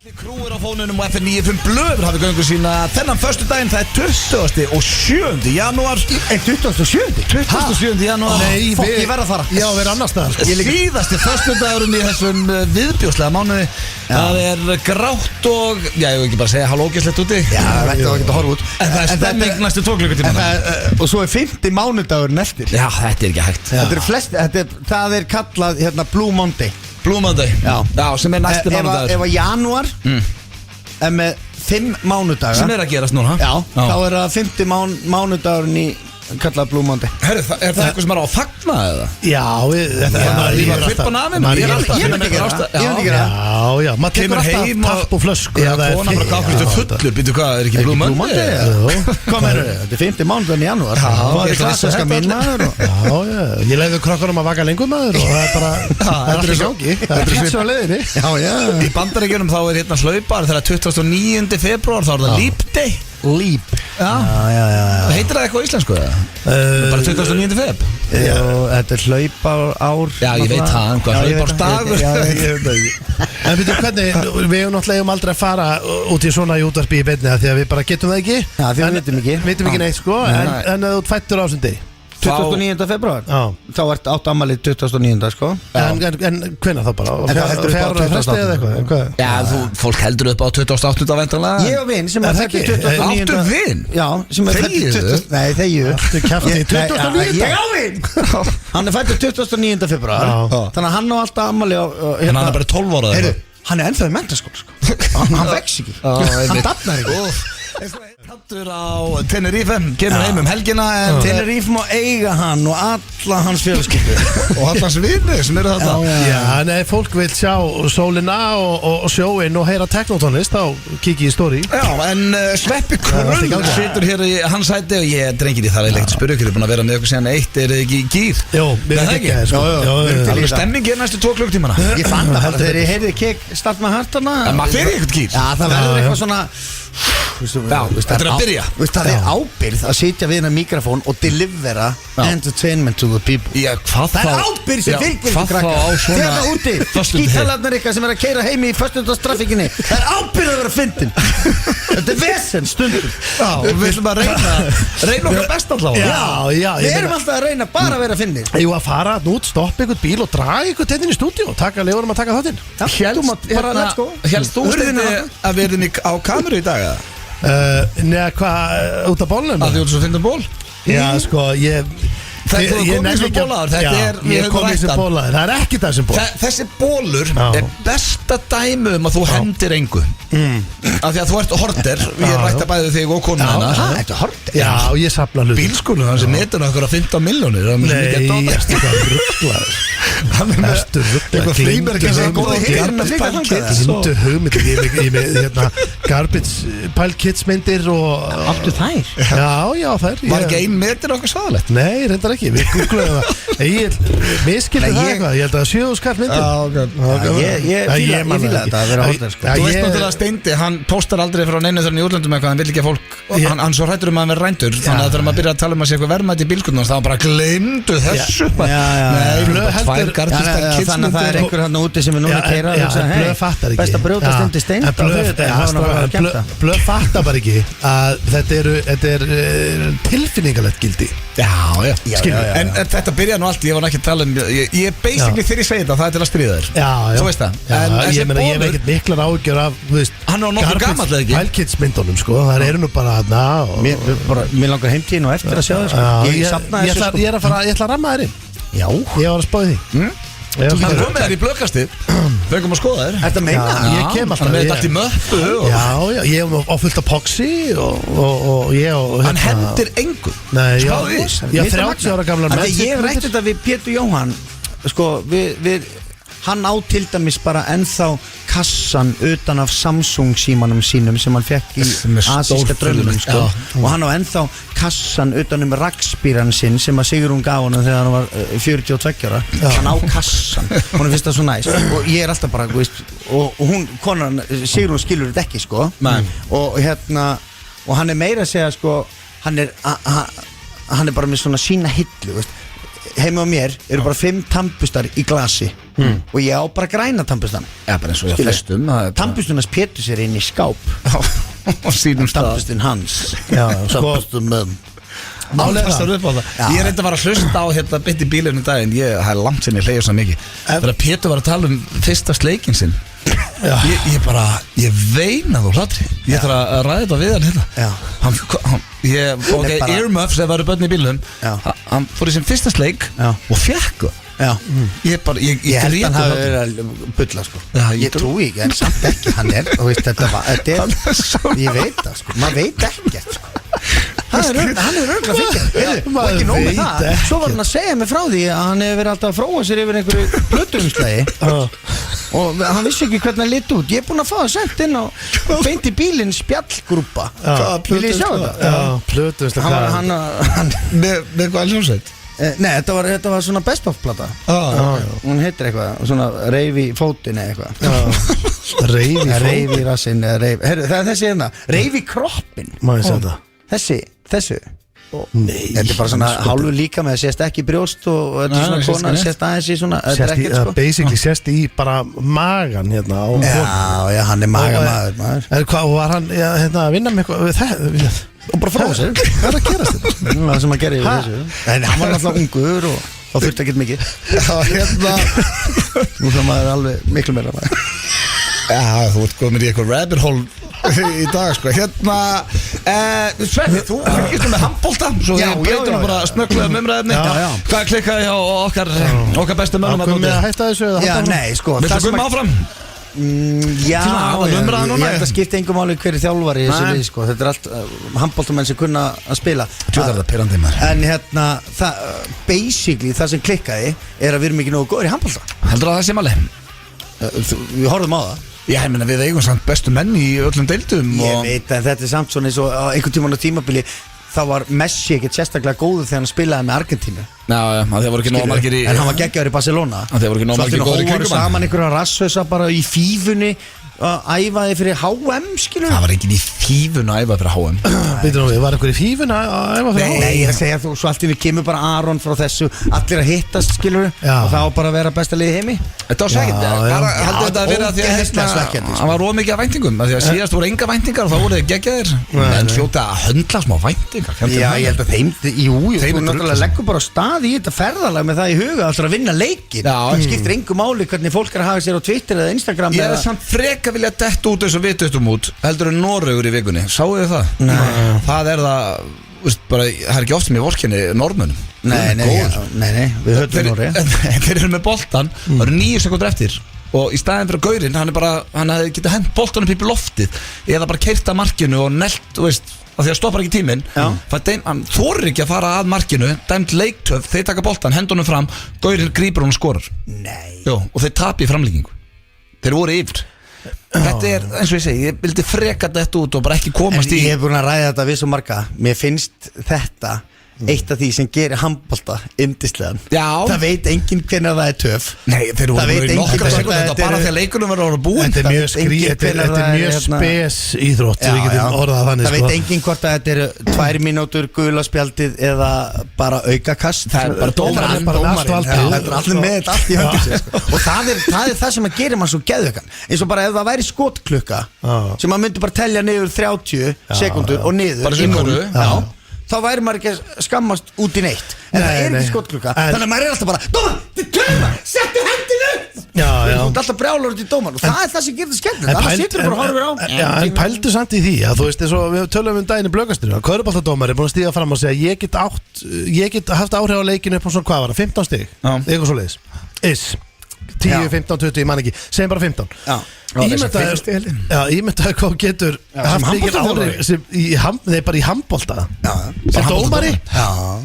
Krúir á fónunum og FN95 Blöð hafði göngu sína þennan föstudaginn, það er 20. og 7. janúar. 27. 27. janúar. Nei, Fokk, ég verð að fara. Já, við erum annars staðar sko. Síðasti föstudagurinn í þessum viðbjóðslega mánuði. Það er grátt og, já, ég vil ekki bara segja hálógislegt úti. Já, það er ekki að horfa út. En það er stemming næstu 2 klukkutíma. Og svo er 50 mánudagurinn eftir. Já, þetta er ekki hægt. Það er kallað Blue Monday. Blue Monday. Já, sem er næstu mánudagur. Ef að janúar er með 5 mánudaga sem er að gerast núna. Já, þá er það 50 mánudagurinn í kallað Blue Monday. Herru, er það eitthvað sem er á að fagna eða? Já, þetta er að klippa nafnum. Ég myndi gera það. Já, maður tekur alltaf tapp og flösku. Já, kona bara gátt fullur. Býtu hvað, er ekki Blue Monday? Hvað meður þau? Þetta er 50 mánudaginn í janúar. Það er klassiska mín maður. Já, ég leiði krökkunum að vaka lengur maður og það er bara, það er allir gangi. Það er pizza á leiðinni. Já. Í Bandaríkjunum þá er hérna hlaupar þegar 29. febrúar þá er það Leap Day. Leap. Já. Heitir það eitthvað íslensku eða? Bara 29. feb? Já, þetta er hlaupár. Já, ég veit það, hvað hlaupársdagur. Já, ég veit það ekki. En veitum hvernig, við hefum náttúrulega aldrei að fara út í svona útvarpi í beinni því að við bara getum það ekki. Já, því við vitum ekki neitt sko, en þú fættur á þessum degi 29. februar. Þá ert átt ammali 29. sko. En hvenær þá bara? Heldur upp á 28. Já, fólk heldur upp á 28. vendanlega. Ég og vinn sem er fættur 29. Áttu vinn? Já, sem er fættur 20. Nei, þegju. Þú kjafti 29. Ég á vinn. Hann er fættur 29. februar. Þannig að hann á alltaf ammali á. En hann er bara 12 ára eða? Hann er ennþá í menntaskóla sko. Hann vex ekki. Hann dafnar ekki. Hattur á Tenerife, kemur heim helgina en Tenerife má eiga hann og alla hans fjölskyldu og alla hans vinir sem eru þetta. Já, en ef fólk vil sjá sólina og sjóin og heyra teknotónlist þá kikið í story. Já, en Sveppi Krull situr hér í hans hætti og ég drengir í það er leikt að spyrja ykkur, ég er búin að vera með ykkur síðan eitt, er þið ekki í gýr? Jó, við erum ekki það sko. Alveg stemming er næstu 2 klukktímana. Ég fann það bara þegar ég heyrði kek start með hartana. Maður fyrir ykkur gýr? Já, það verður eitthvað svona. Þetta er að byrja. Það er ábyrgð að sitja við hennar mikrofón og delivera entertainment to the people. Já, hvað þá? Það er ábyrgð sem fylgir ykkur krakka. Þegar úti, skítalarnar ykkar sem er að keyra heimi í föstudagstrafikkinni. Það er ábyrgð að vera fyndin. Þetta er vesen stundum. Já, við ætlum að reyna okkar best allavega. Já, við erum alltaf að reyna bara að vera fyndin. Jú, að fara út, stoppa ykkur bíl og draga ykkur inn í stúdíu og lefurum að taka þáttinn. Hélst þú að við erum á kameru í dag eða? Nei, hvað, út af bólnum? Að því út svo finnum ból? Já, sko, ég komið sem bólaður. Ég komið sem bólaður. Það er ekki það sem ból. Þessi bólur er besta dæmi að þú hendir engu. Af því að þú ert horter. Ég rætti að bæði þig og konuna hana. Þetta er horter? Já, ég safna hluti. Bílskólu, hann sem netur okkur að 15 milljónir. Nei, þetta er rugglaður. Hann er með eitthvað frímerki sem góði Lindu hugmyndir. Ég er með Garbage Pile Kids myndir og Áttu þær? Já, þær. Var ekki 1 metur okkur svaðalegt? Nei, reyndar ekki, við googlaðum það. Ég miskildi það eitthvað. Ég held að 7 skall myndir. Ég fíla þetta að vera horter sko. Þú veist náttúrulega Steindi, hann postar aldrei frá neinu þörn í útlöndum eitthvað, hann vil ekki að fólk hann svo hrættur að vera rændur, þannig að þegar maður byrja að tala að sé eitthvað verðmætt í bílskundum þá bara gleymdu þessu. Þannig að það er einhver hann úti sem er núna að keyra og segja best að brjóta Steindi Steindi. Blöð fattar bara ekki að þetta er tilfinningalegt gildi. Já. En þetta byrjaði nú allt, ég var ekki að tala ég basically þegar ég segi þetta, það er til að stríða þér. Þú veist það. Ég hef ekkert miklar áhyggjur af hann var nokkuð gamall eða ekki? Pile Kids myndunum sko, það eru nú bara mér langar heimtíðin og eftir að sjá það. Ég ætla að ramma þér inn. Já. Ég var að spá því. Hann kom með þér í blöðkastið. Fengum að skoða þér. Þetta meina? Ég kem alltaf. Hann með þetta allt í möppu. Já, ég hef á fullt af poxi og ég og hann hendir engu. Nei, spáði ég 30 ára gamlar menn. Ég rætti þetta við Pétur Jóhann. Sko, hann á til dæmis bara ennþá kassan utan af Samsung símanum sínum sem hann fekk í asíska drömmum sko. Og hann á ennþá kassan utan rakspíran sinn sem að Sigrún gaf hann þegar hann var 42 ára. Hann á kassan, hún finnst það svo næst og ég er alltaf bara, veist, og hún, konan Sigrún skilur þetta ekki sko. Og og hann er meira að segja sko, hann er bara með svona sína hillu, veist. heima á mér eru bara 5 tannbustar í glasi og ég á bara græna tannbustan. Já, bara eins og ég flestum Tannbustunars Pétur sér inn í skáp og sínum stað tannbustin hans Tannbustin menn Ég reyndi að fara að hlusta á hérna bytt í bílunum daginn það langt sinni hleyja svo mikið þegar Pétur var að tala fyrsta sleikinn sinn ég veina þú hlatri ég þarf að ræða þetta við hann hérna earmuffs ef það eru börn í bílunum hann fór í sem fyrsta sleik og fekk ég held hann hafi verið að bulla sko ég trúi ekki en samt ekki hann ég veit það sko maður veit ekkert sko hann er örgulega fyrir og ekki nóg með það svo var hann að segja mig frá því að hann hefur verið alltaf að fróa sér yfir einhverju plötuumslægi og hann vissi ekki hvernig hann lit út ég er búin að fá það sent inn á beint í bílinn spjallgrúpa vil ég sjá þetta? Plötuumslægi með hvað hljómsveit? Nei, þetta var svona best of plata hún heitir eitthvað svona reif í fótinn eða eitthvað reif í rassinn það er þessi hérna reif í kroppin þessu þetta er bara svona hálfu líka með að sést ekki brjóst og þetta er svona kona sést aðeins í svona basically sést í bara magan hérna já, hann er magamaður hvað var hann að vinna með eitthvað og bara frá sér hvað er að gerast þetta? það sem að gera yfir þessu en hann var alltaf ungur og þá þurfti ekkert mikið hérna nú sem maður er alveg miklu meira þú ert komin í eitthvað rabbit hole í dag sko hérna Svenni, þú fylgist með handbolta svo við breytum bara snögglega umræðefni hvað klikkaði hjá okkar bestu mönnum að komið að hætta þessu nei sko viltu koma áfram? Já, ég held að skipta engum máli hverju þjálfari í þessu lið sko. Þetta er allt handboltamenn sem kunna að spila en hérna basically það sem klikkaði er að við erum ekki nógu góður í handbolta heldur það sé máli? Við horfum á það ég meina við eigum samt bestu menn í öllum deildum ég veit en þetta er samt svona eins og einhvern tímann á tímabili þá var Messi ekkert sérstaklega góður þegar hann spilaði með Argentínu það voru ekki nóg margir í en hann var geggjaður í Barcelona það voru ekki nóg margir góður í kringum voru saman einhverja rassausa bara í fífunni að æfaði fyrir HM skilur það var ekki í fífun að æfa fyrir HM var einhver í fífun að æfa fyrir HM nei ég er að segja þú svo allt í við kemur bara Aron frá þessu allir að hittast skilur og það var bara að vera besta liði heimi þetta var svekkjandi heldur þetta að vera því að það var ómikið af væntingum því að síðast voru enga væntingar og þá voru þið geggjaðir en hljóta að höndla smá væntingar já ég held að þeim náttúrulega leggur bara stað í þetta ferðalag með það í huga alltaf að vinna leikin skiptir engu máli hvernig fólk er að hafa sér á Twitter eða Instagram ég er samt freka vilja dett út eins og við duttum út heldur en Noregur í vikunni sáu þið það? Nei það er það bara, það er ekki oft sem ég vorkenni norðmönnum nei við höfum Noreg þeir eru með boltan það eru 9 sekúndur eftir og í staðin fyrir gaurinn hann hefði getið hent boltan upp í loftið eða bara keyrt að markinu og nelt af því að stoppar ekki tíminn hann þorir ekki að fara að markinu dæmt leiktöf, þeir taka boltan, hendunum fram gaurinn grípur hún og skorar og þeir tapi í framlíkingu þeir voru yfir þetta er eins og ég segi, ég vildi freka þetta út og bara ekki komast í ég hef búin að ræða þetta við svo marga mér finnst þetta eitt af því sem gerir handbolta yndislegan það veit enginn hvernig það er töf nei þeir voru í nokkra sekúndur bara því að leikunum verður að búin þetta er mjög spes íþrótt við getum orðað þannig það veit enginn hvort að þetta eru 2 mínútur gula spjaldið eða bara aukakast það er bara dómar það er allir með þetta allt í höndis og það er það sem að gerir mann svo geðveikan eins og bara ef það væri skotklukka sem maður myndi bara telja niður 30 sekúndur og niður í 0 þá væri maður ekki að skammast út í neitt en það er ekki skotklukka þannig að maður er alltaf bara dómar, þið töfum, settu hendinu þú ert alltaf brjálar út í dómar og það er það sem gerir það skemmt það sittur bara horfir á en pældu samt í því að þú veist eins og við tölum daginn í blöggastinu að körfuboltadómar er búin að stíga fram og segja ég get haft áhrif á leikinu upp á svona hvað var það 15 stig eitthvað svoleiðis 10, 15, 20, ég man ekki segjum bara 15 ímyndaðu hvað getur haft mikil áhrif bara í handbolta sem dómari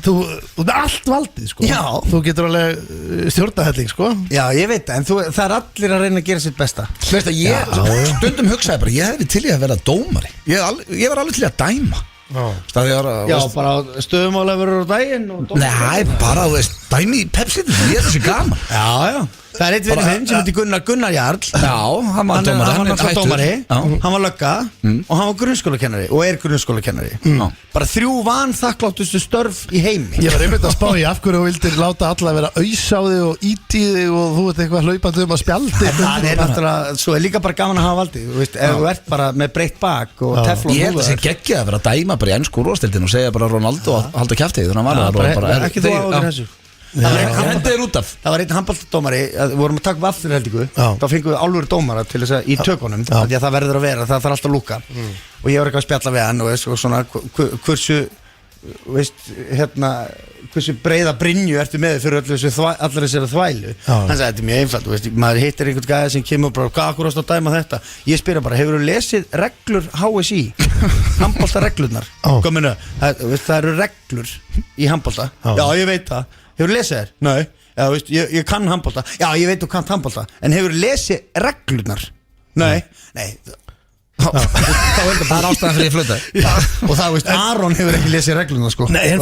þú er allt valdið sko þú getur alveg stjórnahelling sko já ég veit en það er allir að reyna að gera sitt besta ég stundum hugsaði bara ég hefði til í að vera dómari ég var alveg til í að dæma bara stöðumála verður á daginn nei bara þú veist dæmi í Pepsi ég er þessi gaman Það eitt vinur minn sem heitir Gunnar Jarl. Já, hann var dómari. Hann var náttúrulega dómari. Hann var lögga og hann var grunnskólakennari og grunnskólakennari. Bara 3 vanþakkláttustu störf í heimi. Ég var einmitt að spá í af hverju þú vildir láta alla vera auðs á þig og íti þig og þú ert eitthvað hlaupandi að spjaldi. Það náttúrulega, svo líka bara gaman að hafa valdið. Þú veist, ef þú ert bara með breitt bak og teflon. Ég held að það sé geggjað að vera að dæma bara í ensku úrvalsdeildinni og segja bara Ronaldo að halda kjafti þannig að hann var bara ekki þú áður þessu. Það var einn handboltadómari, við vorum að taka vafður heldingu, þá fengum við alvöru dómara til þess að í tökunum, því að það verður að vera, það þarf alltaf að lúka og ég var eitthvað að spjalla við hann og svona hversu breiða brynju ertu með fyrir allir þessari þvælu. Hann sagði þetta er mjög einfalt, maður hittir einhvern gæða sem kemur bara, hvað akkur ást að dæma þetta? Ég spyr hann bara, hefur þú lesið reglur HSI? Handboltareglurnar? Það eru reglur í handbolta. Já, ég veit það. Hefur þú lesið þér? Nei. Já, veist, ég kann handbolta. Já, ég veit þú kannt handbolta. En hefur þú lesið reglurnar? Nei. Það er ástæðan fyrir ég flöta. Og það, veist, Aron hefur ekki lesið reglurnar, sko. Nei, en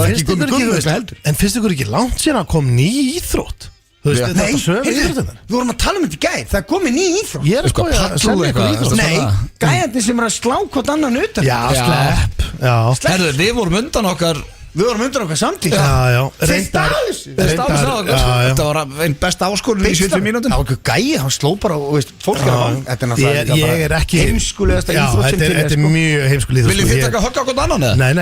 finnst ykkur ekki langt síðan að kom ný íþrótt? Þú veist, þetta sögum íþróttunar. Við vorum að tala þetta í gær. Það komið ný íþrótt. Ég að spája að selja ykkur íþrótt. Nei, gæðandi sem að slá hvort annan utan. Já, slepp. Herðu, við vorum undan okkar samtíð. Já. Þetta var einn besta áskorun í 70 mínútum. Það var ekki gæi, hann sló bara og veist, fólk er að vanga. Þetta er náttúrulega heimskulegasta íþrótt sem til er. Þetta er mjög heimskuleg íþrótt. Viljið þið taka högg á hvort annan eða? Nei,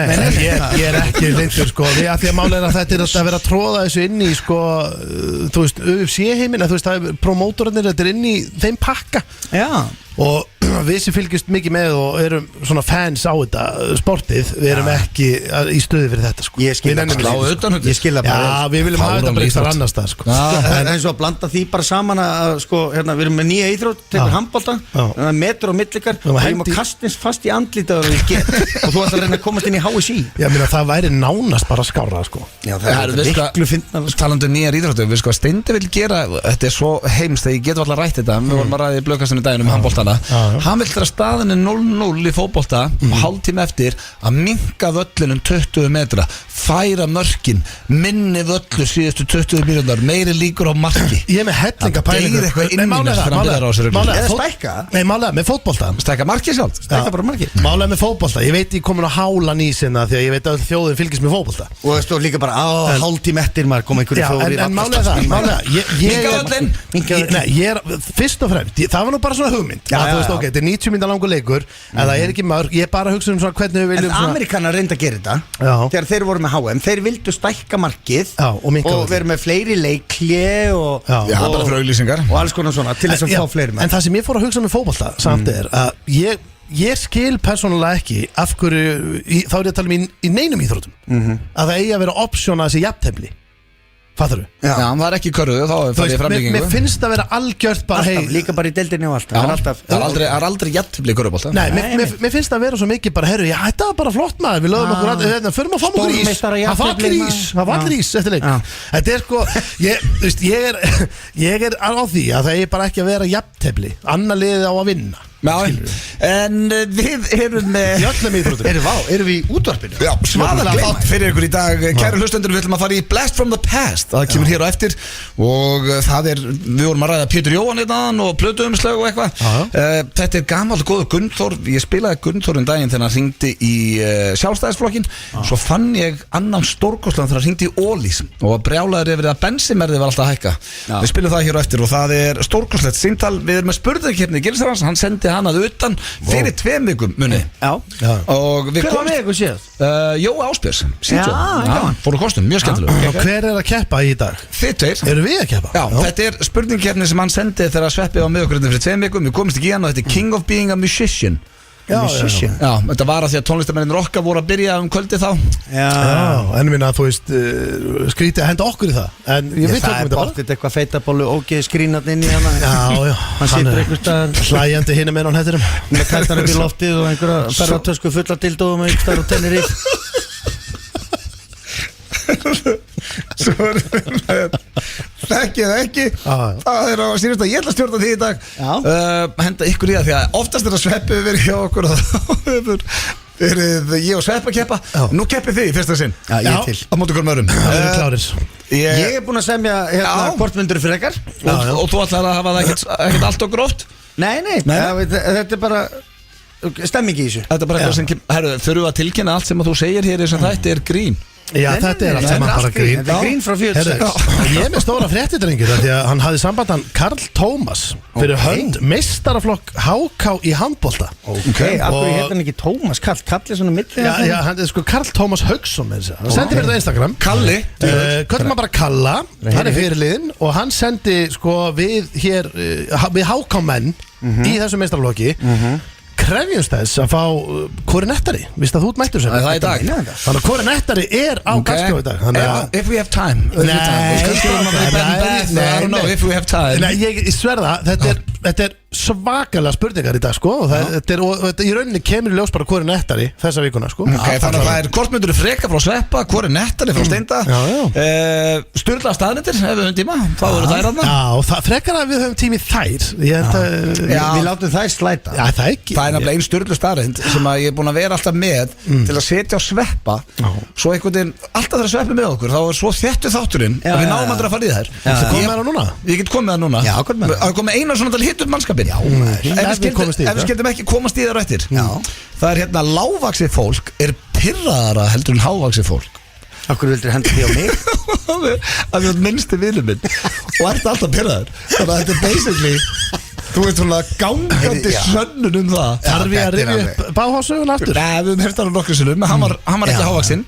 ég er ekki lindur sko. Því að málega er að þetta er að vera að tróða þessu inn í sko, þú veist, UFC-heiminn, þú veist, það er promótorarnir, þetta er inn í þeim pakka. Já. Og við sem fylgjast mikið með og erum svona fans á þetta sportið, við erum ekki í stöði fyrir þetta sko. Ég skil það bara. Já, við viljum hafa þetta bara eitthvað annars það sko. En eins og að blanda því bara saman að sko, hérna, við erum með nýja íþrótt, tekur handbolta, metur og millikar og við erum að kastins fast í andlita og þú ætlar að reyna að komast inn í HSI. Já, mér að það væri nánast bara skárra sko. Já, það er miklu fyndnar. Talandi nýjar íþróttum, við sko Steindi vil gera, þetta er svo heimst þegar ég get alltaf rætt þetta, við vorum að ræða í blöðkastinu daginn handboltana. Hann vill þegar staðin er 0-0 í fótbolta og hálftíma eftir að minka völlin 20 metra, færa mörkin, minni völlu síðustu 20 mínútur, meiri líkur á marki. Ég er með hellinga pælingur. Nei, málega með fótbolta. Stækka marki sjálf. Stækka bara marki. Málega með fótbolta. Ég veit ég komin á hálan í sinna því að ég veit að þjóðin fylgist með fótbolta. Og það stóð líka bara hálftíma eftir maður kom einhverju fjóri. En málega fyrst og fremst, það var nú bara svona hugmynd. Þú veist, ok, þetta er 90 mínúta langur leikur, en það er ekki mörg, ég bara hugsa svona hvernig við viljum. En Amerikanar reynda að gera þetta þegar þeir voru með HM, þeir vildu stækka markið og vera með fleiri leikli og bara fyrir auglýsingar og alls konar svona til þess að fá fleiri menn. En það sem ég fór að hugsa með fótbolta samt er að ég skil persónulega ekki af hverju, þá er ég að tala um í neinum íþróttum að það eigi að vera option að þessi jafntefli. Fattur þú? Já, það er ekki körðu, þá er það í framlengingu. Mér finnst það að vera algjört bara alltaf, líka bara í deildinni og alltaf. Það er aldrei jafntefli í körfubólta. Nei, mér finnst það að vera svo mikið bara, herru, þetta var bara flott maður, við lögum okkur, förum að fá okkur ís. Það var allir ís eftir leik. Þetta er sko, ég er á því að það er bara ekki að vera jafntefli, annar liðið á að vinna. En við erum með Erum við í útvarpinu? Já, svaðalega þátt fyrir ykkur í dag. Kæru hlustendur, við ætlum að fara í Blast from the Past. Það kemur hér á eftir og það er, við vorum að ræða Pétur Jóhann hérna og plötuumslag og eitthvað. Þetta er gamall góður Gunnþór. Ég spilaði Gunnþór daginn þegar hann hringdi í Sjálfstæðisflokkin. Svo fann ég annan stórkostlan þegar hann hringdi í Ólís og brjálaður yfir að bensinverðið var alltaf að hækka. Við spilum það hér á eftir og það er stórkostlegt símtal. Við erum með spurningakeppni Gilsarans, hann sendi hann að utan fyrir 2 vikum muni. Og við komum með ykkur síðan? Jói Ásbjörns fóru kostum, mjög skemmtilega. Og hver er að keppa í dag? Þið tveir. Eru við að keppa? Já, þetta er spurningkeppni sem hann sendi þegar Sveppi var með okkur fyrir 2 vikum. Við komumst ekki í hann og þetta er King of Being a Musician. Já, þetta var að því að tónlistamennir okkar voru að byrja kvöldi þá. En minna, þú veist, skrítið að henda okkur í það. En það er bóttið eitthvað feitabólu ógeð skrínat inn í hana. Já, hann situr einhver staðar hlæjandi hinum enn á hættinum með kættar upp í loftið og einhverja ferðartösku fulla dildóðum og einhver staðar og tennir í. Svo þekkið það ekki. Það er á síðust að ég ætla að stjórna því í dag. Henda ykkur í það því að oftast er að Sveppi verið hjá okkur og þá hefur Verið ég og Sveppa keppa. Nú keppið þið í fyrsta sinn. Já, ég er til. Á móti hverjum öðrum. Það eru klárir. Ég er búinn að semja hvort myndur frekar. Og þú ætlar að hafa það ekkert allt og gróft? Nei, þetta er bara stemming í þessu. Þetta er bara eitthvað sem, herru, þurfum að tilkynna allt sem að þú segir hér sem þetta er grín. Já, þetta er allt saman bara grín. Þetta er grín frá 46. Ég er með stóra fréttidrengir því að hann hafði sambandan Karl Tómas fyrir hönd meistaraflokk HK í handbolta. Ok, akkur ég hérna ekki Tómas Karl er svona milli. Já, hann er sko Karl Tómas Hauksson með þessu. Hann sendi mér þetta á Instagram. Kalli Köllum maður bara Kalla, hann er fyrirliðin og hann sendi sko við hér við HK-menn í þessu meistaraflokki krefjumst þess að fá Korinettari, víst að þú mættur sem það er í dag. Þannig að Korinettari er á dagskrá í dag. If we have time. I don't know if we have time. Nei, ég sverða, þetta er svakalega spurningar í dag sko og þetta í rauninni kemur í ljós bara Korinettari þessa vikuna sko. Þannig að það er kortmyndur freka frá Sveppa, Korinettari frá Steinda, Sturla staðnettir ef við höfum tíma, þá eru þær aðna. Já, frekar að við höfum tími þær. Við látum þær slæta. Já, það ekki. Það er nefnilega einn Sturlu staðrind sem að ég er búin að vera alltaf með til að setja á Sveppa, svo einhvern veginn alltaf þegar Sveppi með okkur, þá er svo þéttu þátturinn að við náum að fara í þær. Ég get komið það núna. Að koma eina svona til hitt upp mannskapinn. Ef við skildum ekki komast í það rættir. Það er hérna lágvaxið fólk er pirraðara heldur en hávaxið fólk. Akkur vildur henda því á mig? Það er minnsti vinur minn og ert alltaf pirraður. Þannig að þetta er basically þú veist svona gangandi sönnun það. Þarf ég að rifja upp Báhásögun aftur? Nei, við höfum hert hann nokkru sinnum, hann var ekki hávaxinn.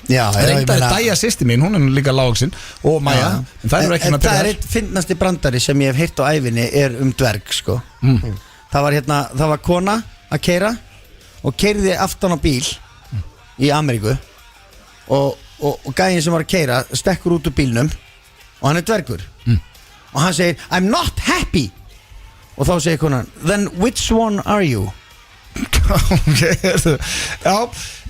Reyndaði Dæja sýsti mín, hún er líka lágvaxinn og Maja. Það er einn fyndnasti brandari sem ég hef heyrt á ævinni er dverg sko. Það var kona að keyra og keyrði aftan á bíl í Ameríku og gæinn sem var að keyra stekkur út úr bílnum og hann er dvergur og hann segir I'm not happy og þá segir konan then which one are you? Já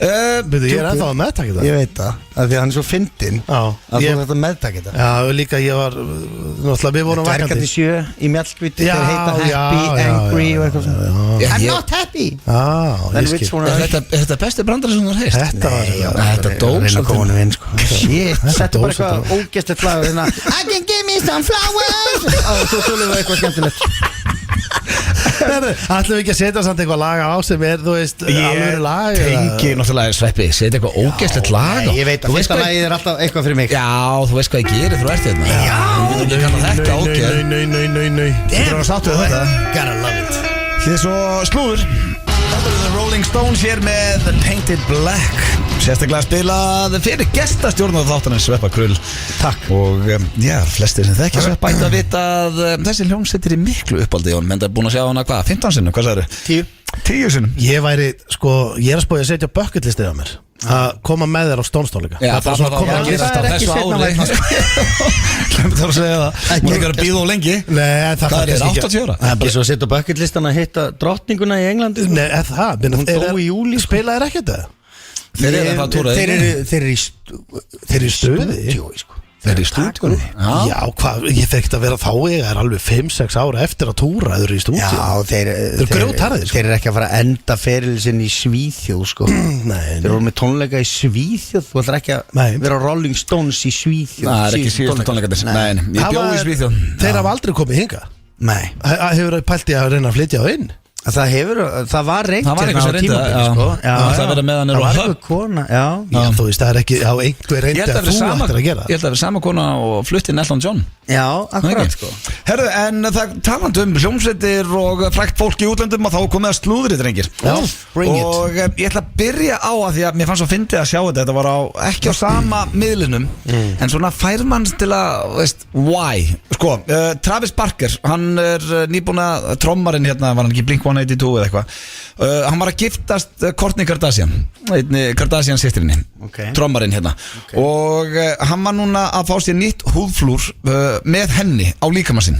ég er ennþá að meðtaka það. Ég veit það, af því að hann er svo fyndinn að þú þetta meðtaka þetta. Já, líka ég var náttúrulega við vorum vakandi. Dvergandi 7 í Mjallkvíti þeir heita happy, angry og eitthvað svona. I'm not happy. Then which one are you? Er þetta besti brandari sem þú har heist? Þetta dós Shit, þetta bara eitthvað ógeðslegt lag I can give me some flowers og svo tölum við eitthvað skemmtilegt. Ætlum við ekki að setja samt eitthvað lag á sem er, þú veist, alveg lag? Ég tengi náttúrulega Sveppi, setja eitthvað ógeðslegt lag á. Ég veit að fyrsta lagið er alltaf eitthvað fyrir mig. Já, þú veist hvað ég gerir, þú ert hérna. Já, þú getur kallað þetta ógeð. Nei. Þú erum að sáttu við þetta. Gotta love it. Hér er svo slúður. Þetta eru The Rolling Stones hér með The Painted Black. Sérstaklega spilað fyrir gestastjórn á þáttanins Sveppa Krull. Takk. Og já, flestir sem þekkja Sveppa ætti að vita að þessi hljómsveit er í miklu uppáldi og menn er búin að sjá hana hvað, 15 sinnum, hvað sagðirðu? 10 sinnum. Ég væri, sko, ég er að spója að setja bucketlistið á mér að koma með þér á Stónstónleika. Já, það er ekki seinna vegna. Glemt það að segja það. Má ekki vera að bíða of lengi. Nei, það er 80 ára. Það er bara svo að setja á bucketlistan að hitta drottninguna í Englandi. Nei, það, hún dó í júlí. Spilaðir ekkert það? Þeir eru að túra Þeir eru í stuði sko. Þeir eru í stúdíu. Já, hvað, ég þekkt að vera þá ég er alveg 5-6 ára eftir að túra þeir eru í stúdíu. Já, þeir eru ekki að fara að enda ferilsinn í Svíþjóð sko. Þeir eru með tónleika í Svíþjóð. Þú ætlar ekki að vera Rolling Stones í Svíþjóð. Það er ekki síðustu tónleikarnir. Nei, ég bjó í Svíþjóð. Þeir hafa aldrei komið hinga. Nei. Hefur þau pælt í að reyna að flytja á inn? Það var reynt á tímabili sko. Það verið með hann það var einhver kona. Já, þú veist, það er ekki á einhver reyndi að þú ættir að gera. Ég held að vera sama kona og flutti Elton John. Já, akkurat sko. Herru, en það talandi hljómsveitir og frækt fólk í útlöndum og þá komið að slúðri, drengir. Og ég ætla að byrja á að því að mér fannst svo fyndið að sjá þetta var ekki á sama miðlinum en svona fær mann til að, veist, why? Sko, Travis Barker, hann er nýbúna trommarinn hérna, var hann ekki Blink-182 eða eitthvað. Hann var að giftast Kourtney Kardashian, Kardashian sýstrinni, trommarinn hérna. Og hann var núna að fá sér nýtt húðflúr með henni á líkamann sinn.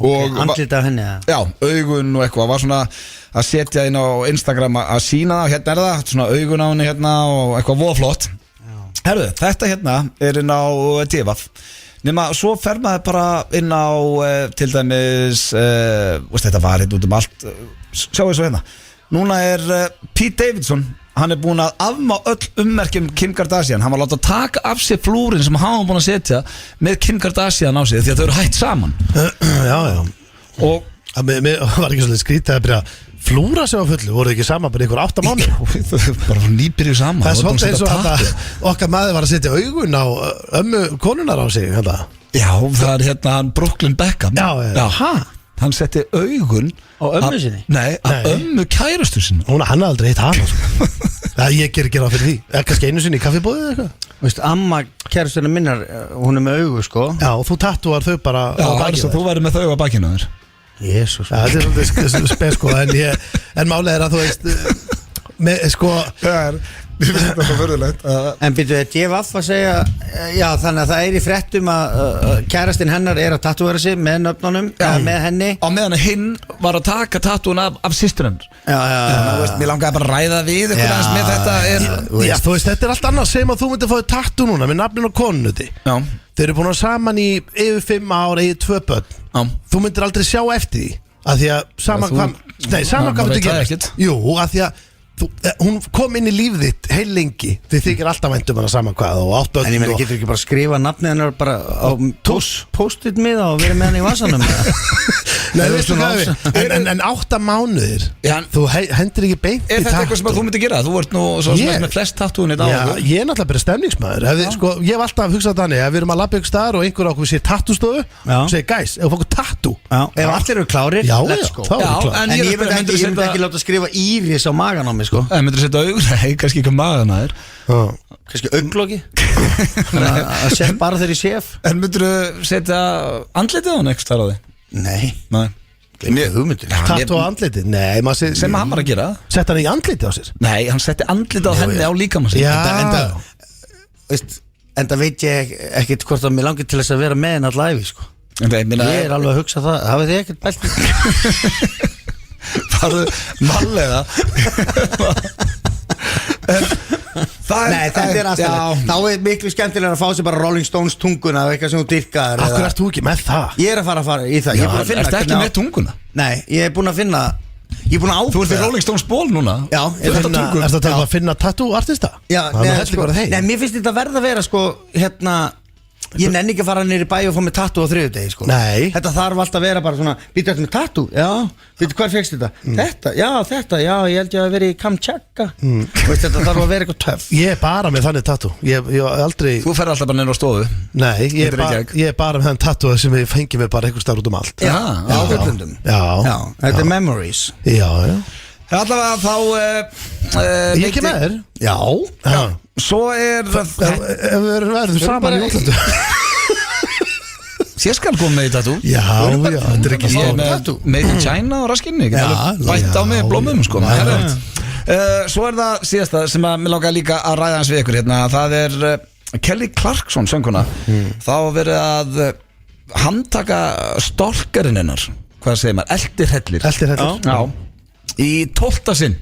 Andlita af henni? Já, augun og eitthvað. Var svona að setja inn á Instagram að sína það. Hérna er það, svona augun á henni hérna og eitthvað voðflott. Herðu, þetta hérna er inn á TVF. Nema, svo fer maður bara inn á til dæmis, þetta var hérna út allt. Sjáu þessu hérna. Núna Pete Davidson, hann búinn að afmá öll ummerkjum Kim Kardashian. Hann var látið að taka af sér flúrin sem hann var búinn að setja með Kim Kardashian á sig, því að þau eru hætt saman. Já Og mér var ekki svolítið skrítið að byrja flúra sem var fullu, voru ekki saman bara ykkur 8 mánuð. Bara nýbyrjuð saman. Það svolítið eins og okkar maður var að setja augun á ömmu konunar á sig þetta. Já, það hann Brooklyn Beckham. Já. Hann setti augun á ömmu sinni? Nei, á ömmu kærustu sinni. Hann hafði aldrei hitt hana sko. Ég ger ekki ráð fyrir því. Kannski einu sinni í kaffibóðið eitthvað. Veist, amma kærustunni minnar, hún með augu sko. Já, og þú tattúar þau bara á bakið. Þú væri með þau á bakinu þér. Jésús. Þetta svolítið spes sko, en málið að þú veist sko Þetta er förðulegt. En byrjuðu DFF að segja, já þannig að það í fréttum að kærastinn hennar að tattúera sig með nöfnunum, með henni. Á meðan hinn var að taka tattúin af systur hennar. Já. Mér langaði bara að ræða við ykkur aðeins með þetta. Já, þú veist, þetta er allt annað sem að þú myndir fáið tattú núna með nafnin og konunuti. Já. Þeir eru búin að saman í yfir 5 ár, yfir 2 börn. Já. Þú myndir aldrei sjá eftir því, að því að sama hvað myndir gerast. Jú, að því að hún kom inn í líf þitt heil lengi, þið þykir alltaf væntum hana saman hvað og 8 börn. En ég meina, getur ekki bara skrifa nafnið hennar bara á post-it miða og verið með henni í vasanum? Nei, veistu hvað við, en 8 mánuðir, þú hendur ekki beint í tattú. Þetta eitthvað sem þú myndir gera? Þú ert nú svo sem með flest tattúin þetta á. Já, ég náttúrulega bara stemningsmaður. Ég hef alltaf hugsað þannig, ef við erum að labba ykkur staðar og einhver okkur sé tattústofu, segir guys, ef við fáum tattú. Ef allir eru klárir, let's go. En ég myndi ekki láta skrifa Íris á magan á mig, sko. Það myndir setja augur, kannski ekki magan að þér. Kannski augnloki. Að setja bara þegar ég séf. En myndir þú setja andlitið á hann eitthvað starf á því? Nei. Gleymið hugmyndir. Tattú á andlitið? Nei, sem hann var að gera. Sett hann í andlitið á sér? Nei, hann setti andlitið á henni á líkamann. Enda veit ég ekkert hvort að mér langir til þess að vera með henni allæfi, sko. Ég alveg að hugsa það. Hafið þið ekkert bælt? Farðu mallega. Nei, þetta er aðstæðlega. Þá miklu skemmtilega að fá sér bara Rolling Stones tunguna eða eitthvað sem þú dyrkaðir. Akkur ert þú ekki með það? Ég að fara í það. Ertu ekki með tunguna? Nei, ég búin að finna. Ég búin að ákveða. Þú ert í Rolling Stones ból núna? Já. Ertu að finna tattoo-artista? Já, nei, mér finnst þetta verða að vera sko, ég nenni ekki að fara nýri bæ og fá með tattoo á 3. degi sko. Nei. Þetta þarf alltaf að vera bara svona, býttu þetta með tattoo? Já. Býttu hvar fékkst þetta? Þetta, já, ég held ég að vera í Kamchatka. Þetta þarf að vera eitthvað töff. Ég bara með þannig tattoo. Ég aldrei. Þú fer alltaf bara neina á stofu. Nei, ég bara með þann tattoo sem ég fengi mig bara einhver starf út allt. Já, á Völlundum. Já. Þetta er memories. Já. Allavega þá ég ekki með þér. Já. Svo ef við verðum saman í útlandu. Ég skal koma með í tattoo. Já, þetta er ekki svo made in China og raskinni. Bætt á mig blómum sko. Svo það síðasta sem að mér langar líka að ræða hans við ykkur hérna. Það Kelly Clarkson sönguna. Þá verið að handtaka stalkerinn hennar. Hvað segir maður? Eldirhellir. Já. Í 12. sinn.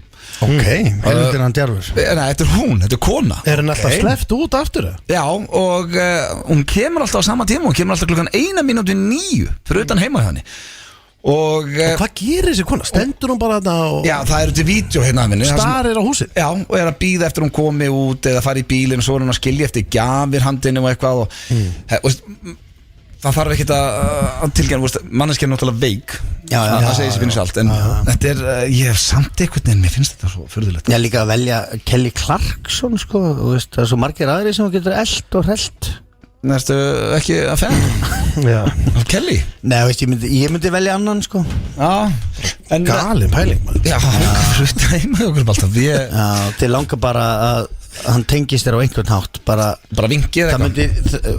Ok, heldur hann djarfur. Nei, þetta er hún, þetta er kona. Er hann alltaf sleppt út aftur? Já, og hún kemur alltaf á sama tíma. Hún kemur alltaf klukkan 1:09 fyrir utan heima hjá henni. Og hvað gerir þessi kona? Stendur hún bara þarna og já, það eru til vídeo hérna af henni. Starir á húsið? Já, og að bíða eftir hún komi út eða fara í bílinn og svo hún að skilja eftir gjafir handinu og eitthvað og það þarf ekkert að tilgjörna, manneskja er náttúrulega veik. Það segir sér finnst allt. En þetta ég hef samt einhvern veginn, mér finnst þetta svo furðulegt. Já, líka að velja Kelly Clarkson, sko. Það er svo margir aðri sem getur eld og hrellt. Næstu ekki að fenn? Kelly? Nei, veist, ég myndi velja annan, sko. Galin pæling, maður. Já, það er með okkur alltaf. Já, til langar bara að hann tengist þér á einhvern hátt. Bara vinkið eitthvað. Það myndi,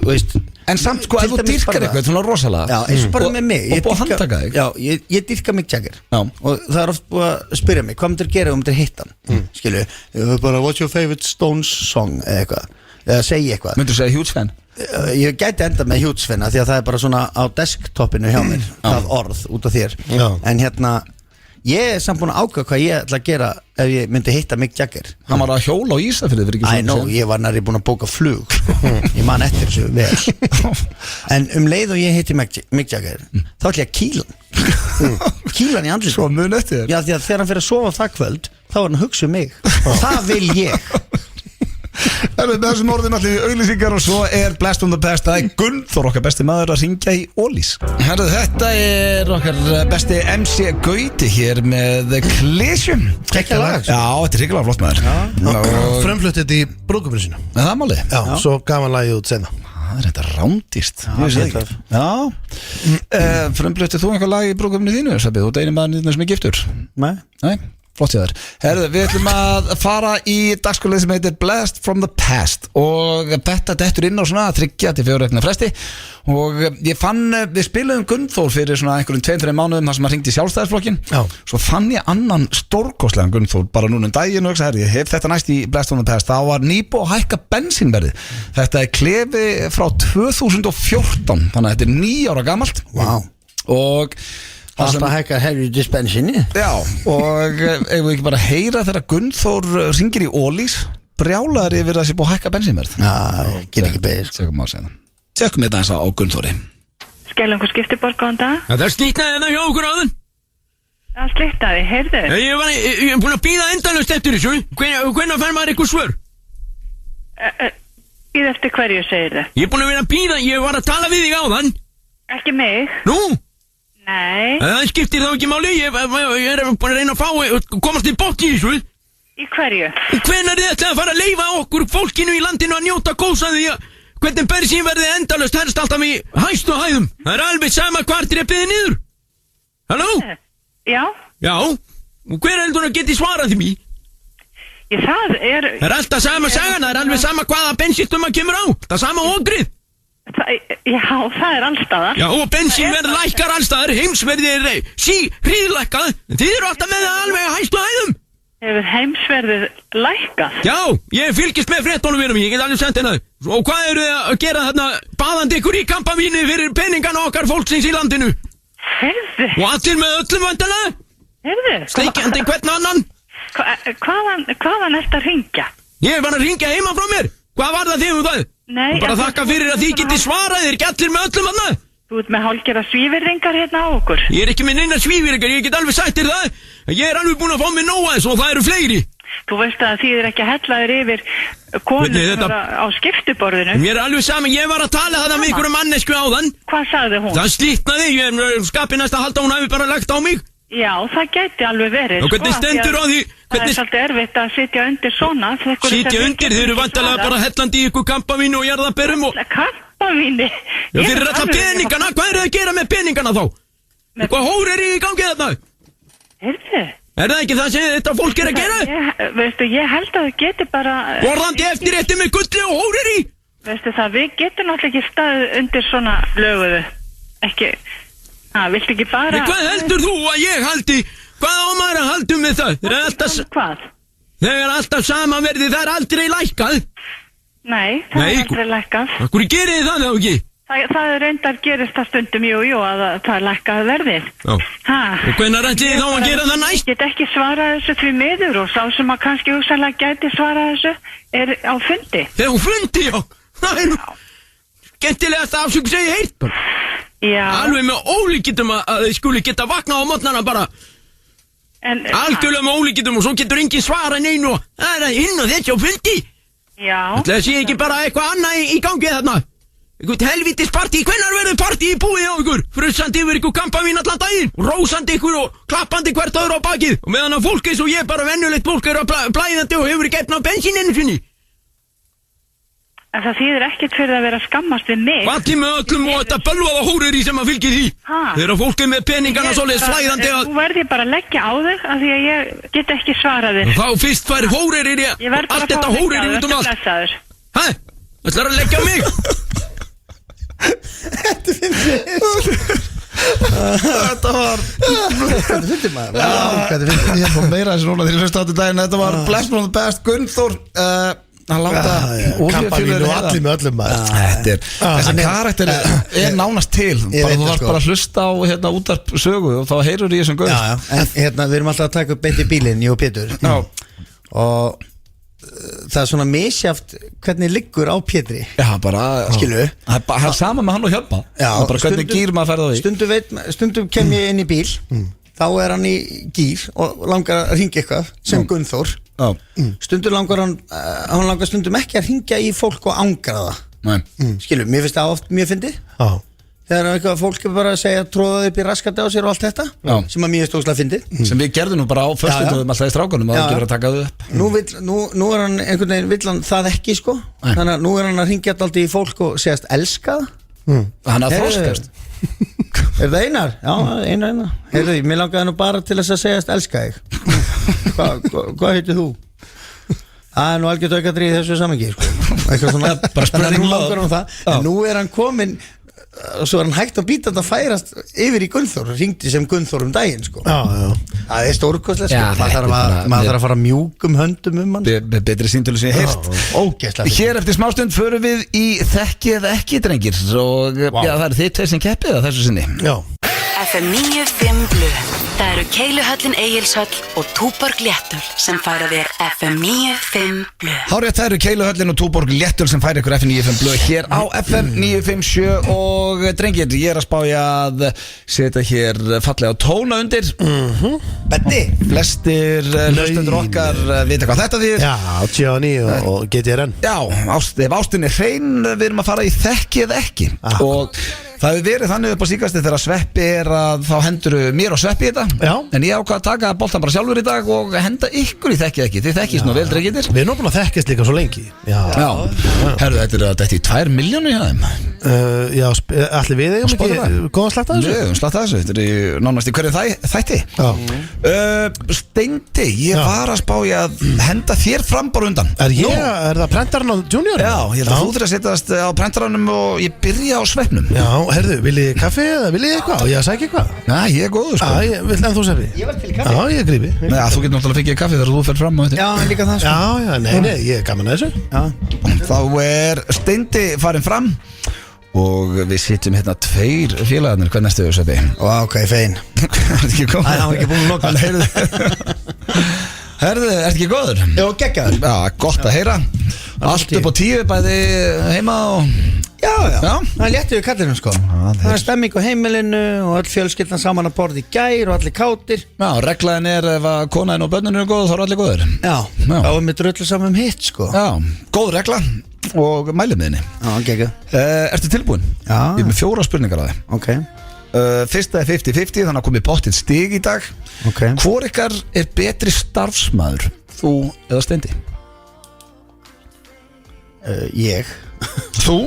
veist. En samt sko, ef þú dyrkar eitthvað, svona rosalega. Já, eins og bara með mig. Og búið að handtaka þig. Já, ég dyrka mig Jagger. Og það er oft búið að spyrja mig, hvað myndir gera myndir hitta hann? Skilju, bara what's your favorite Stones song eða eitthvað. Eða segja eitthvað. Myndir þú segja huge fan? Ég gæti enda með huge fan, því að það er bara svona á desktopinu hjá mér. Það orð út af þér. En hérna, Ég samt búin að ákveða hvað ég ætla að gera ef ég myndi hitta Mick Jagger. Hann var að hjóla á Ísafirði fyrir ekki I know, ég var nærri búin að bóka flug Ég man eftir þessu vel En leið og ég hitti Mick Jagger þá ætla ég að kýla hann Kýla hann í andlitið. Svo mun eftir þér. Já, því að þegar hann fyrir að sofa það kvöld þá er hann að hugsa mig Það vil ég Með þessum orðum allir auglýsingar og svo Blast from the Past. Það Gunnþór, okkar besti maður, að ringja í Ólís. Þetta okkar besti MC Gauti hér með Klísjum. Gekkja lag. Já, þetta ríkilega flott maður. Frumflutt þetta í brúðkaupinu sínu. Það máli. Já, svo gaf hann lagið út senna. Það þetta rándist. Frumfluttið þú einhver lag í brúðkaupinu þínu, Sabbi? Þú eini maður sem giftur? Nei. Flott hjá þér. Herðu, við ætlum að fara í dagskrárlið sem heitir Blast from the Past og þetta dettur inn á svona 3-4 vegna fresti og ég fann, við spiluðum Gunnþór fyrir svona einhverjum 2-3 mánuðum þar sem hann ringdi í Sjálfstæðisflokkin. Svo fann ég annan stórkostlegan Gunnþór bara núna daginn og ég hef þetta næst í Blast from the Past. Það var nýbúið að hækka bensínverðið. Þetta klefi frá 2014, þannig að þetta 9 ára gamalt. Og Alltaf hækkar herri dispensinni. Já, og ef við ekki bara heyra þegar Gunnþór ringir í Ólís brjálaður yfir að sé búið að hækka bensínverð. Já, get ekki beðið. Tjekkum þetta eins á Gunnþóri. Skellangur skiptiborg, góðan dag. Það slíknaði þetta hjá okkur áðan. Það slíknaði, heyrðu. Ég er búin að bíða endalaust eftir þessu. Hvenær fær maður eitthvað svör? Bíða eftir hverju, segir þið? Ég er búin að vera að bíða, ég var að tala við þig áðan. Ekki mig? Nú? Nei. Það skiptir þá ekki máli, ég er búin að reyna að komast í botn í þessu. Í hverju? Hvenær þið ætlaði að fara að leyfa okkur fólkinu í landinu að njóta góðs af því að hvernig bensínverðið endalaust helst alltaf í hæstu hæðum. Það er alveg sama hvar drepið niður. Halló? Já. Já, og hver heldur að geti svarað því? Það er alltaf sama sagan, það er alveg sama hvaða bensínstum að kemur á. Það er sama ogrið. Já, það er allstaðar. Já, og bensínverð lækkar allstaðar, heimsverðið hríðlækkað. Þið eru alltaf með það alveg að hæstu hæðum. Hefur heimsverðið lækkað? Já, ég fylgist með fréttunum vinum, ég get alveg sendt hérna. Og hvað eru þið að gera þarna baðandi ykkur í kampavíni fyrir peningana okkar fólksins í landinu? Heyrðu. Og allir með öllum vandalega? Heyrðu. Sleikjandi hvern annan? Hvaðan ertu að hringja? Ég var að hringja heima frá mér. Hvað var það þig um það? Nei, bara þakka fyrir að þið geti svarað, þið er ekki allir með öllum annað. Þú ert með hálfgerða svívirðingar hérna á okkur. Ég er ekki með neina svívirðingar, ég get alveg sagt þér það. Ég er alveg búin að fá mig nóga þess og það eru fleiri. Þú veist að þið er ekki að hella þér yfir konur þetta... á skiptuborðinu. Mér er alveg saman, ég var að tala það með einhverju mannesku áðan. Hvað sagði hún? Það slitnaði, ég skapi næst að halda hún hafi bara lagt á mig. Já, það gæti alveg verið. Og hvernig stendur á því? Það er svolítið erfitt að sitja undir svona. Sitja undir, þið eru vantarlega bara hellandi í ykkur kampavínu og jarðaberum og... Kampavínu? Já, þeir eru alltaf peningana, hvað eru það að gera með peningana þá? Hvað hór er í gangi þarna? Heyrðu? Er það ekki það sem þetta fólk er að gera? Veistu, ég held að það geti bara... Borðandi eftir rétti með gulli og hór er í? Veistu það, við getum náttúrulega ekki staðið undir svona löguðu. Ekki... viltu ekki bara... Hvað heldur þú að ég haldi? Hvað á maður að halda með það? Hvað? Þegar alltaf samanverði, það er aldrei lækkað. Nei, það er aldrei lækkað. Hvað gerir þið það þá ekki? Það er reyndar gerist það stundum, jú, að það er lækkað verðið. Já. Og hvenær ætlið þið þá að gera það næst? Ég get ekki svarað þessu því miður og sá sem að kannski hugsanlega gæti svarað þessu er á fundi. Þegar á fundi, já. Það er skemmtilegast afsökk sem ég heilt. Já. Alveg með ólíkindum að þið skuli geta vaknað á mótnana bara. Algjörlega með ólíkindum og svo getur enginn svara neinu og það er inn og þessi á fundi. Já. Það sé ekki bara eitthvað annað í gangi þarna. Eitthvað helvitis partí, hvenær verður partí í búið á ykkur? Frussandi yfir ykkur kampavín allan daginn, rósandi ykkur og klappandi hvert öðru á bakið. Og meðan að fólk eins og ég, bara venjulegt fólk, er blæðandi og hefur ekki efna á bensíninu sinni. En það þýðir ekkert fyrir að vera að skammast við mig. Allir með öllum og þetta bölvaða hórir í sem að fylgir því. Þegar fólk er með peningana svoleiðis flæðandi að... Þú verði bara að leggja á þig af því að ég get ekki svarað þér. Þá fyrst fær hórir í allt þetta hórir í út um allt. Hæ? Ætlar að leggja á mig? Þetta finnir maður. Ég fór meira þessu núna þegar ég hlusta á þetta daginn. Þetta var Blast from the Past, Gunnþór. að láta Kampavín og allir með öllum maður. Þessi karakter er nánast til. Bara þú þarf bara að hlusta á útvarp sögu og þá heyrur í þessum gaur. En við erum alltaf að taka upp beint í bílinn, ég og Pétur. Og það er svona misjaft hvernig liggur á Pétri. Já, bara skilu. Það er sama með hann og Hjálpa. Bara hvernig gýr maður ferði á því. Stundum kem ég inn í bíl, þá er hann í gýr og langar að hringja eitthvað sem Gunnþór. Stundum langar hann langar stundum ekki að hringja í fólk og angra það. Skilu, mér finnst það oft mjög fyndið. Þegar eitthvað fólk er bara að segja tróðað upp í raskati á sér og allt þetta sem að mér er stóðslega fyndið sem við gerðum nú bara á föstudöfum alltaf í strákunum og ekki verið að taka þau upp Nú er hann einhvern veginn vill hann það ekki sko. Þannig að nú er hann að hringja alltaf í fólk og segjast elska Hann að þroskast Er það Einar? Já, Einar Heyrðu, mér langaði nú bara til þess að segjast elska þig Hvað heitir þú? Það er nú algjört aukadrið í þessu samengi sko. Bara spurning En nú er hann kominn og svo er hann hægt að býta þetta að færast yfir í Gunnþór, hringdi sem Gunnþór daginn sko. Það er stórkostlega sko. maður þarf að fara mjúkum höndum hann betri síntölu sem ég heyrt Hér eftir smástund förum við í þekki eða ekki drengir og það eru þið tveir sem keppið að þessu sinni FM 95 Blu. Það eru Keiluhöllin Egilshöll og Túborg Léttul sem færa þér FM 95 Blu. Hárið, það eru Keiluhöllin og Túborg Léttul sem færa ykkur FM 95 Blu hér á FM 957 og drengir, ég er að spája að setja hér fallega tóna undir Betti Flestir hlustendur okkar vita hvað þetta þýðir Já, Gianni og GTRN Já, ef ástin er hrein við erum að fara í þekki eða ekki og það hefur verið þannig upp á síkasti þegar Sveppi er að þá hendur mér og Sveppi í þetta en ég ákvað að taka boltan bara sjálfur í dag og henda ykkur í þekki ekki þið þekkist nú vel drengir Við erum nú búin að þekkist líka svo lengi Herru, þetta er í 2 milljónir hjá þeim Já, allir við eigum ekki góðan slagt að þessu? Við eigum slagt að þessu, þetta er nánast í hverju þætti Steindi, ég var að spája að henda þér fram bara undan Er það prentarinn á Junior? Já, ég held að þú þurfir að setjast á prentarannum og ég byrja á Sveppnum Já, herðu, viljið þið kaffi eða viljið þið eitthvað? Ég sækja eitthvað? Já, ég er góður sko Vill en þú Sveppi? Ég var til kaffi Já, ég grípi Já, þú getur náttúrulega fengið kaffi þegar þú fer fram á þetta Já, líka það sko Já, nei, ég er gaman að þessu Þá er Steindi farin fram og við sitjum hérna 2 félagarnir hvernig ertu þau Sveppi? Ok, fein Ertu ekki góður? Hann var ekki búin að loka Herðu, ertu ekki góður? Jó, geggjaður Já, gott að heyra Allt upp á 10 bæði heima og Já, það er léttið við kallinu sko Það er stemming á heimilinu og öll fjölskyldan saman að borða í gær og allir kátir Já, reglaðin er ef að konaðin og börnin eru góð þá eru allir góður Já, þá er mér drullu saman hitt sko Já, góð regla og mælum þinni Já, geggjað Ertu tilbúin? Já Ég er með 4 spurningar á þig Ok Fyrsta er 50-50 þannig að komið bóttið stig í dag Ok Hvor ykkar er betri starfsmaður? Þú eða Steindi? Ég Þú?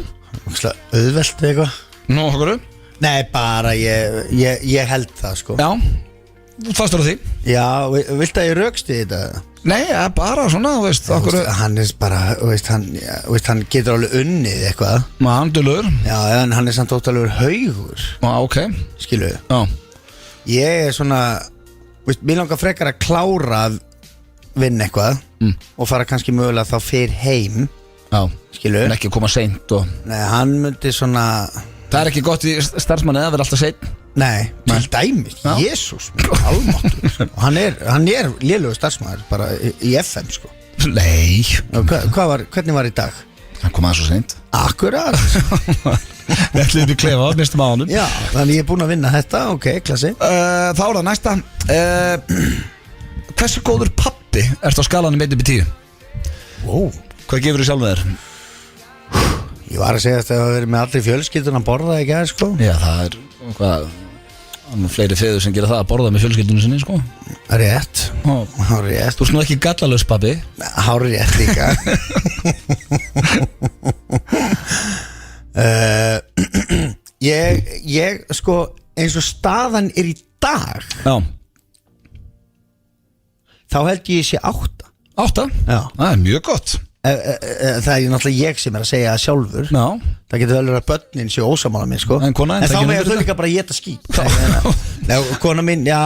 Auðvelt eitthvað Nú, okkur? Nei, bara ég held það sko Já, þú fastur á því? Já, viltu að ég röksti þetta? Nei, bara svona, þú veist okkur... Hann er bara, hann getur alveg unnið eitthvað Andulur Já, en hann er samt óttalega haugur Ok Skilu Já Ég er svona, mér langar frekar að klára að vinna eitthvað og fara kannski mögulega þá fyrir heim Já Skilu En ekki koma seint og Nei, hann myndi svona Það er ekki gott í starfsmanni að vera alltaf seint Nei, til dæmis Jésús, almáttur Og hann er lélugur starfsmaður bara í FM sko Nei Hvernig var í dag? Hann kom aðeins svo seint Akkurat Við ætlum við klefa á mistum á honum Já, þannig ég er búin að vinna þetta, ok, klassi Þá er það næsta Hversu góður pappi ertu á skalanum 1-10? Hvað gefur þú sjálf með þér? Ég var að segja að það hefur verið með allir fjölskyldun að borða ekki að sko Já, það er hvað fleiri feður sem gera það að borða með fjölskyldunum sinni sko Rétt Rétt Þú ert nú ekki gallalaus pappi Rétt líka Ég sko eins og staðan er í dag Já Þá held ég sé 8 8? Já Það er mjög gott Það er náttúrulega ég sem er að segja það sjálfur Já Það getur vel verið að börnin séu ósamála mér sko En konaðin þá með þau líka bara að geta skít Nei, kona mín, já,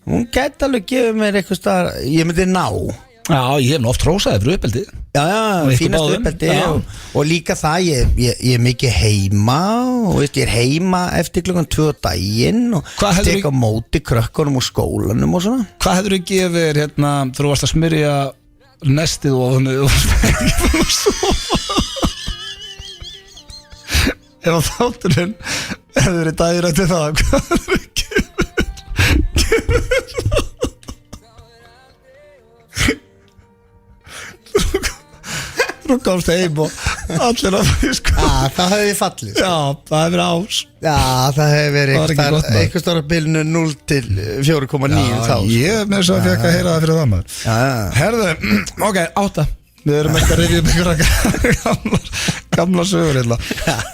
hún gæti alveg gefið mér eitthvað starf Ég myndi ná Já, ég hef nú oft hrósaði fyrir uppeldi. Já, ykkur fínast báðum. uppeldi Já. og líka það, ég er mikið heima og veist, ég er heima eftir klukkan 2 daginn og Hvað hefðirðu- tek á móti krökkunum úr skólanum og svona. Hvað hefur þú gefið þér hérna þegar þú varst að smyrja nestið og þannig þú varst ekki búin að sofa? Ef að þátturinn hefur verið dagir eftir það, hvað hefur þú gefið þér? Þú komst heim og allir að því sko. Það hefði fallið. Já, það hefur verið ás. Já, það hefði verið Það var ekki gott, maður. eitthvað stóra bilinu 0 til 4,9 þá. Ég með þess að fekk að heyra það fyrir það maður. Já. Herðu, ok, 8. Við erum ekki að rifja upp einhverja gamla sögur hérna.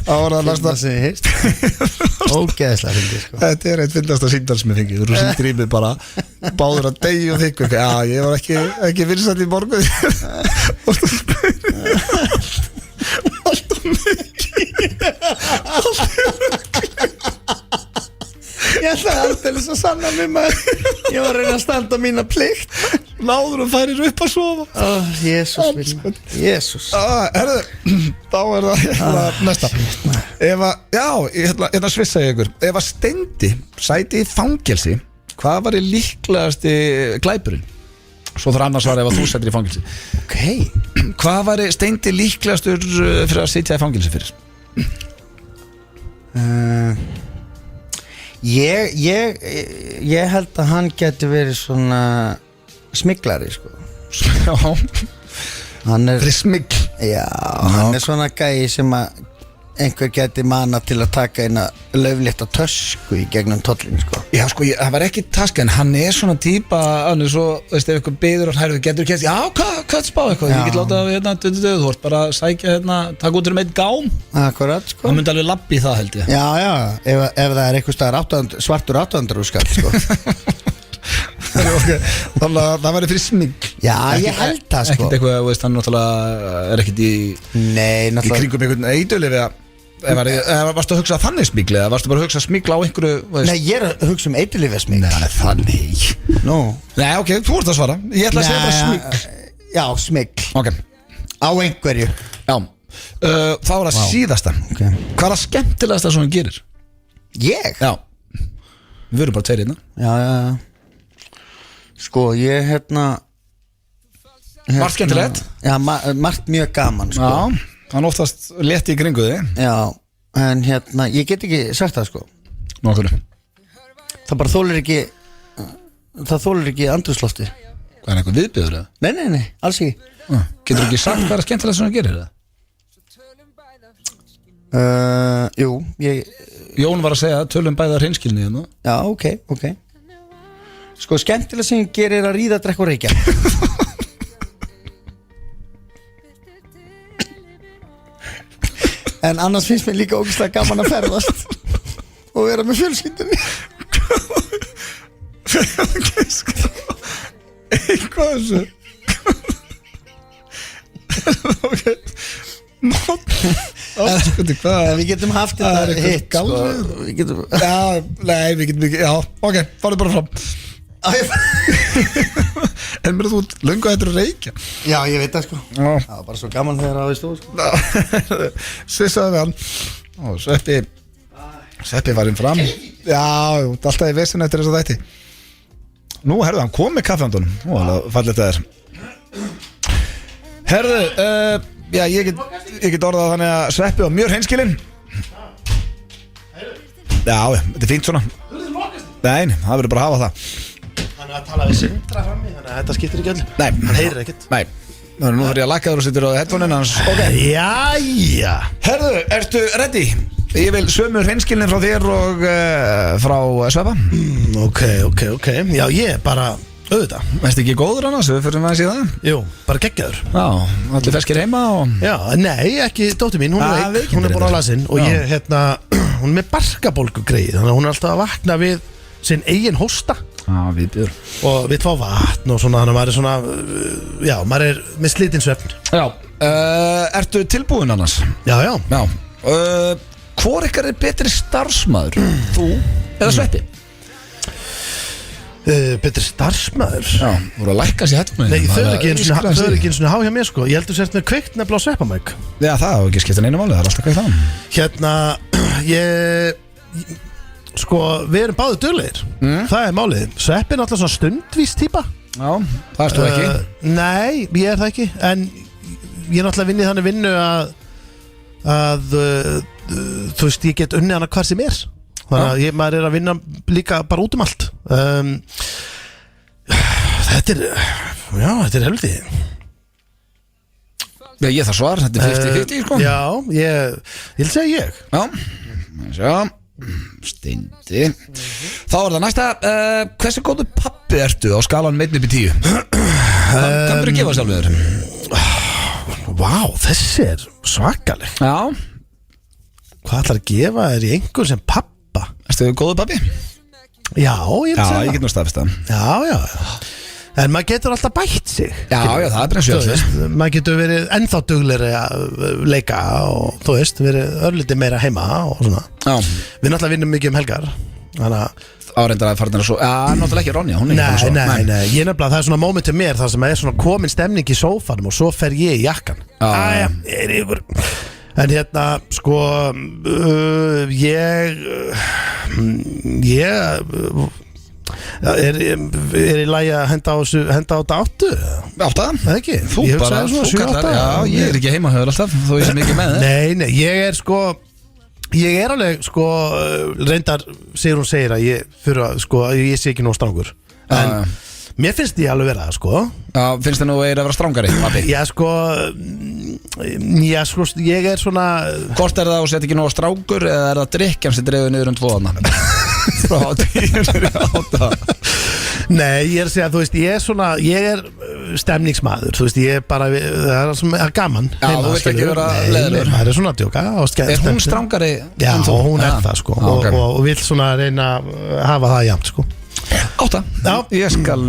Það var að Það sem ég heist. Ógeðslega fyndið, sko. Þetta er eitt fyndasta síndal sem ég fengi. Þú eru sem drýmið bara báður að deyja og þykku. Já, ég var ekki vinsætt í morgun. Alltaf mikið. Ég ætlaði aldrei að sanna mig maður. Ég var að reyna að standa mína plikt. Náður og færir upp að sofa. Jésús minn. Jésús. Herðu, þá er það hérna næsta. Ef að, já, hérna svissa ég ykkur. Ef að Steindi sæti í fangelsi, hvað var í líklegasti glæpurinn? Svo þarf annars var ef að þú sætir í fangelsi. Ok. Hvað var Steindi líklegastur fyrir að sitja í fangelsi fyrir? Ég held að hann geti verið svona smiglari, sko. Já, Hann er, fyrir smigl. já, hann er svona gæi sem að einhver geti mana til að taka eina löflétta tösku í gegnum tollin, sko. Já, sko, það var ekki taska, en hann er svona típa, hann er svo, veist, ef ykkur biður og hærðu, getur kæst, já, hvað spá eitthvað, ég get látað hérna, þú vart bara að sækja hérna, taka út um einn gám, Akkurat, sko. hann myndi alveg labbi í það, held ég. Já, ef það er eitthvað staðar svartur 800 skall, sko. Okay. Þannig að það væri fyrir smigl. Já, ég held það, sko. Ekkert eitthvað, veist, hann náttúrulega er ekkert í Nei, náttúrulega. kringum einhvern eitölu við að varstu að hugsa þannig smigl eða varstu bara að hugsa smigl á einhverju, veist? Nei, ég er að hugsa eiturlyfja smigl. Nei, þannig. Nú. Nei, ok, þú ert að svara. Ég ætla að segja bara smigl. Já, smigl. Ok, Á einhverju. já. Það var að síðasta. Ok. Hvað er að skemmtilegasta sem hann gerir? Ég? Já. Við verum bara tveir hérna. Já. Sko, ég Margt skemmtilegt. Já, margt mjög gaman, sko. Já, hann oftast létti í kringu þig. Já, en ég get ekki sagt það, sko. Nókvæmlega. Það bara þólir ekki andrúmsloftið. Hvað er eitthvað viðbjöður eða? Nei, alls ekki. Getur ekki sagt hvað er skemmtilegast sem hann gerir það? Jú, Jón var að segja tölum bæða hreinskilni hérna. já, ok. Sko, skemmtilega sem ég gerir að ríða, drekka og reykja. En annars finnst mér líka ógeðslega gaman að ferðast og vera með fjölskyldunni. Eitthvað þessu. Ok. En við getum haft Það er þetta eitthvað hitt, sko. galið. Við getum Já, nei, við getum ekki. Já, ok, farðu bara fram. En mér er þú löngu að þetta reykja. Já, ég veit það, sko. Já. Það var bara svo gaman þegar það var í stóð, sko. Svissaði við hann. Og Sveppi var inn fram. Já, alltaf í vesinu eftir þess að þætti. Nú, herðu, hann kom með kaffehandunum. Ó, fallið þetta er. Herðu, já, ég get orðað þannig að Sveppi var mjög hreinskilinn. Já, þetta er fínt svona. Nei, það verður bara að hafa það. Hann er að tala við Sindra frammi, þannig að þetta skiptir ekki öll. Nei, Hann heyrir ekkert. Nei, nú þarf ég að lakka þér og sittur á headphone-in hans. Ok, Jæja. herðu, ertu ready? Ég vil sömu hreinskilnin frá þér og frá Sveppa. Ok. Já, ég er bara auðvitað. Veistu ekki góður annars, við fyrir með að sé það? Jú, bara geggjaður. Já, allir ferskir heima og... Já, nei, ekki dóttir mín, hún Ah, er veik, veikindi hún er búin reyndar. á lasinn og Já. ég, hún er með barkabólgu greið, þannig að hún er alltaf að vakna við sinn eigin hósta Já, við björ. og við fá vatn og svona, þannig að maður er svona, já, maður er með slitinn svefn. Já, ertu tilbúin annars? Já, Já. Hvor ykkar er betri starfsmaður? Þú eða Sveppi? Betri starfsmæður Já, voru að lækka sér hættum Nei, þau eru ekki eins og há hjá mér sko Ég heldur sérst með kveikt nefnilega á sveppamæk Já, það er ekki skipt einu máli, það er alltaf kveikt á Hérna, sko, við erum báðir duglegir Það er málið Sveppi er náttúrulega svona stundvís típa Já, það erst þú ekki Nei, ég er það ekki En ég er náttúrulega vinnið þannig vinnu að þú veist, ég get unnið hana hvar sem er Þannig að maður er að vinna líka bara út allt Þetta er helviti Já, ég þarf svar, þetta er 50-50 sko Já, ég vil segja ég Já, Steindi Þá er það næsta Hversu góðu pappi ertu á skalanum 1 upp í 10? Hvað byrju að gefa sjálfur þér? Vá, þessi er svakaleg Já Hvað ætlar að gefa þér í einhver sem pappa? Erstu góðu pappi? Já, ég vil segja Já, ég get nú staðfist það Já En maður getur alltaf bætt sig Já, það er bara sjálf Maður getur verið ennþá duglegri að leika og þú veist, verið örlítið meira heima og svona Já Við náttúrulega vinnum mikið helgar Þannig að Áreindar að fara svo Já, náttúrulega ekki Ronja, hún er ekki svo Nei, ég nefnilega, það er svona moment til mér þar sem er svona komin stemning í sófanum og svo fer ég í jakkan Æja, er ykkur En hérna, sko, er í lagi að henda á þetta 8? 8? Það ekki? Þú bara, þú kallar, já, ég er ekki heimahöður alltaf, þú veist mikið með Nei, ég er sko, ég er alveg, sko, reyndar, segir hún segir að ég sé ekki nóg strangur En mér finnst ég alveg vera það, sko Já, finnst þið nú að vera strángari, pappi? Já, sko, ég er svona Hvort er það að setja ekki nóg strángur eða er það drikkjan sem dreifur niður 2 Frá 10 til 8 Nei, ég er að segja, þú veist, ég er stemningsmaður, þú veist, ég er bara, það er gaman Já, þú vilt ekki vera leiðilegur Það er svona að djóka Er hún strángari? Já, hún er það, sko og vill svona reyna að hafa það jafnt, sko 8, ég skal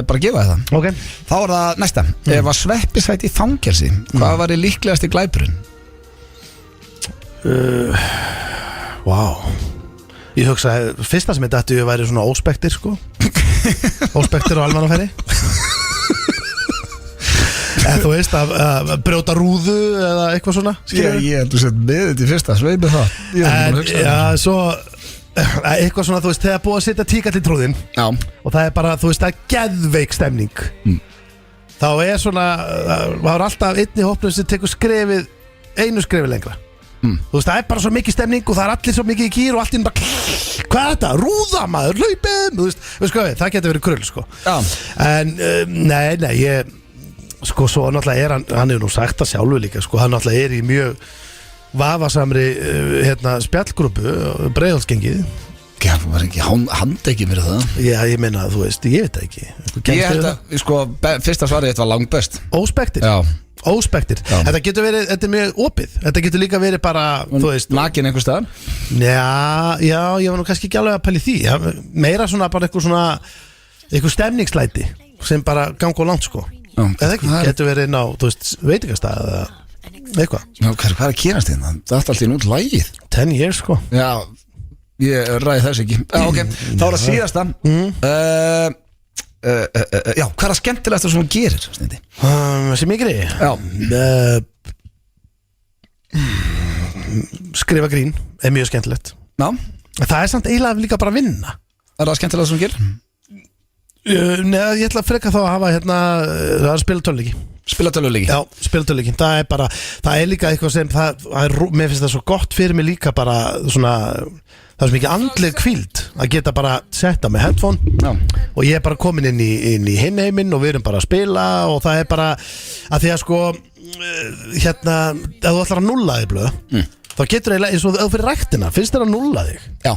bara gefa það okay. Þá er það næsta Ef að Sveppi sæti í fangelsi Hvað var þið líklegast í glæpurinn? Wow Ég hugsa að fyrsta sem ég dættu væri svona óspektir sko Óspektir á almannafæri En þú veist að brjóta rúðu eða eitthvað svona Ég heldur sett með þetta í fyrsta Sveipi það Já, svo eitthvað svona, þú veist, þegar búið að setja tíkall í trúðin Já Og það er bara, þú veist, það er geðveik stemning Þá er svona, það er alltaf einni hópnum sem tekur skrefið, einu skrefi lengra Þú veist, það er bara svo mikið stemning og það er allir svo mikið í kýr og allt inn bara Hvað er þetta? Rúða maður, hlaupið Þú veist hvað, það getur verið krull, sko Já En, nei, ég Sko, svo náttúrulega er hann hefur nú sagt það sjálfur líka, sko Hann náttúrulega er í mjög vafasamri spjallgrúpu Breiðholtsgengið Já, það var ekki handekki fyrir það Já, ég meina, þú veist, ég veit það ekki Ég held að, sko, fyrsta svarið þetta var langbest Óspektir Já Óspektir Þetta getur verið, þetta er mjög opið Þetta getur líka verið bara, þú veist Nakin einhver staðar Já, ég var nú kannski ekki alveg að pæli því Meira svona bara eitthvað stemningslæti sem bara ganga á langt, sko Eða ekki, getur verið inn á, þú veist, veitingastað eða eitthvað Já, hvað er að gerast þérna? Það er alltaf í nút lægið 10 years, sko Já, ég ræði þess ekki Ok, þá er það síðasta Já, hvað er það skemmtilegast sem hún gerir, Steindi? Sem ég geri? Já Skrifa grín er mjög skemmtilegt Já Það er samt eiginlega líka bara að vinna Er það skemmtilegast sem hún gerir? Nei, ég ætla að freka þá að hafa það er að spila töluleiki Spila töluleiki? Já, spila töluleiki, það er bara það er líka eitthvað sem, mér finnst það svo gott fyrir mig líka bara svona það er svo mikið andleg hvíld að geta bara setta með headphone Já. og ég er bara komin inn í hinn heiminn og við erum bara að spila og það er bara að því að sko hérna, ef þú ætlar að nulla þig blöð þá getur eiginlega eins og þú fyrir ræktina finnst þér að nulla þig Já,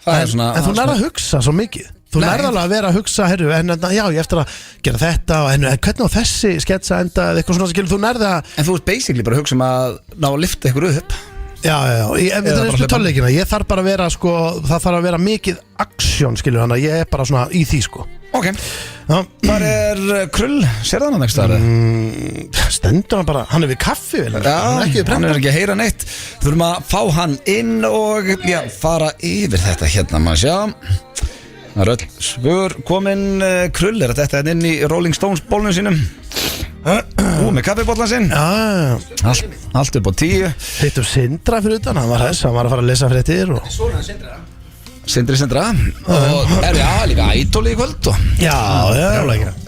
það er svona en þú nærð að hugsa svo mikið Þú lærði alveg að vera að hugsa, herru, já, ég eftir að gera þetta en hvernig á þessi sketsa enda eða eitthvað svona skilur, þú lærði að En þú ert basically bara að hugsa að ná að lifta ykkur upp Já, það er eins og töluleikina, ég þarf bara að vera, sko, það þarf að vera mikið aksjón, skilur, þannig að ég er bara svona í því, sko Ok, hvað er Krull, sér það hann ekki staðar? Stendur hann bara, hann er við kaffi vel, hann er ekki að heyra neitt Þurfum að fá hann inn og, já, fara yfir þetta hérna, maður sjá Það er öll svör komin Krull er þetta inn í Rolling Stones bólnum sínum með kaffibóllan sinn allt upp á 10 Hittum Sindra fyrir utan, hann var að fara að lesa fréttir og... Sindra og líka Ædol í kvöld Já,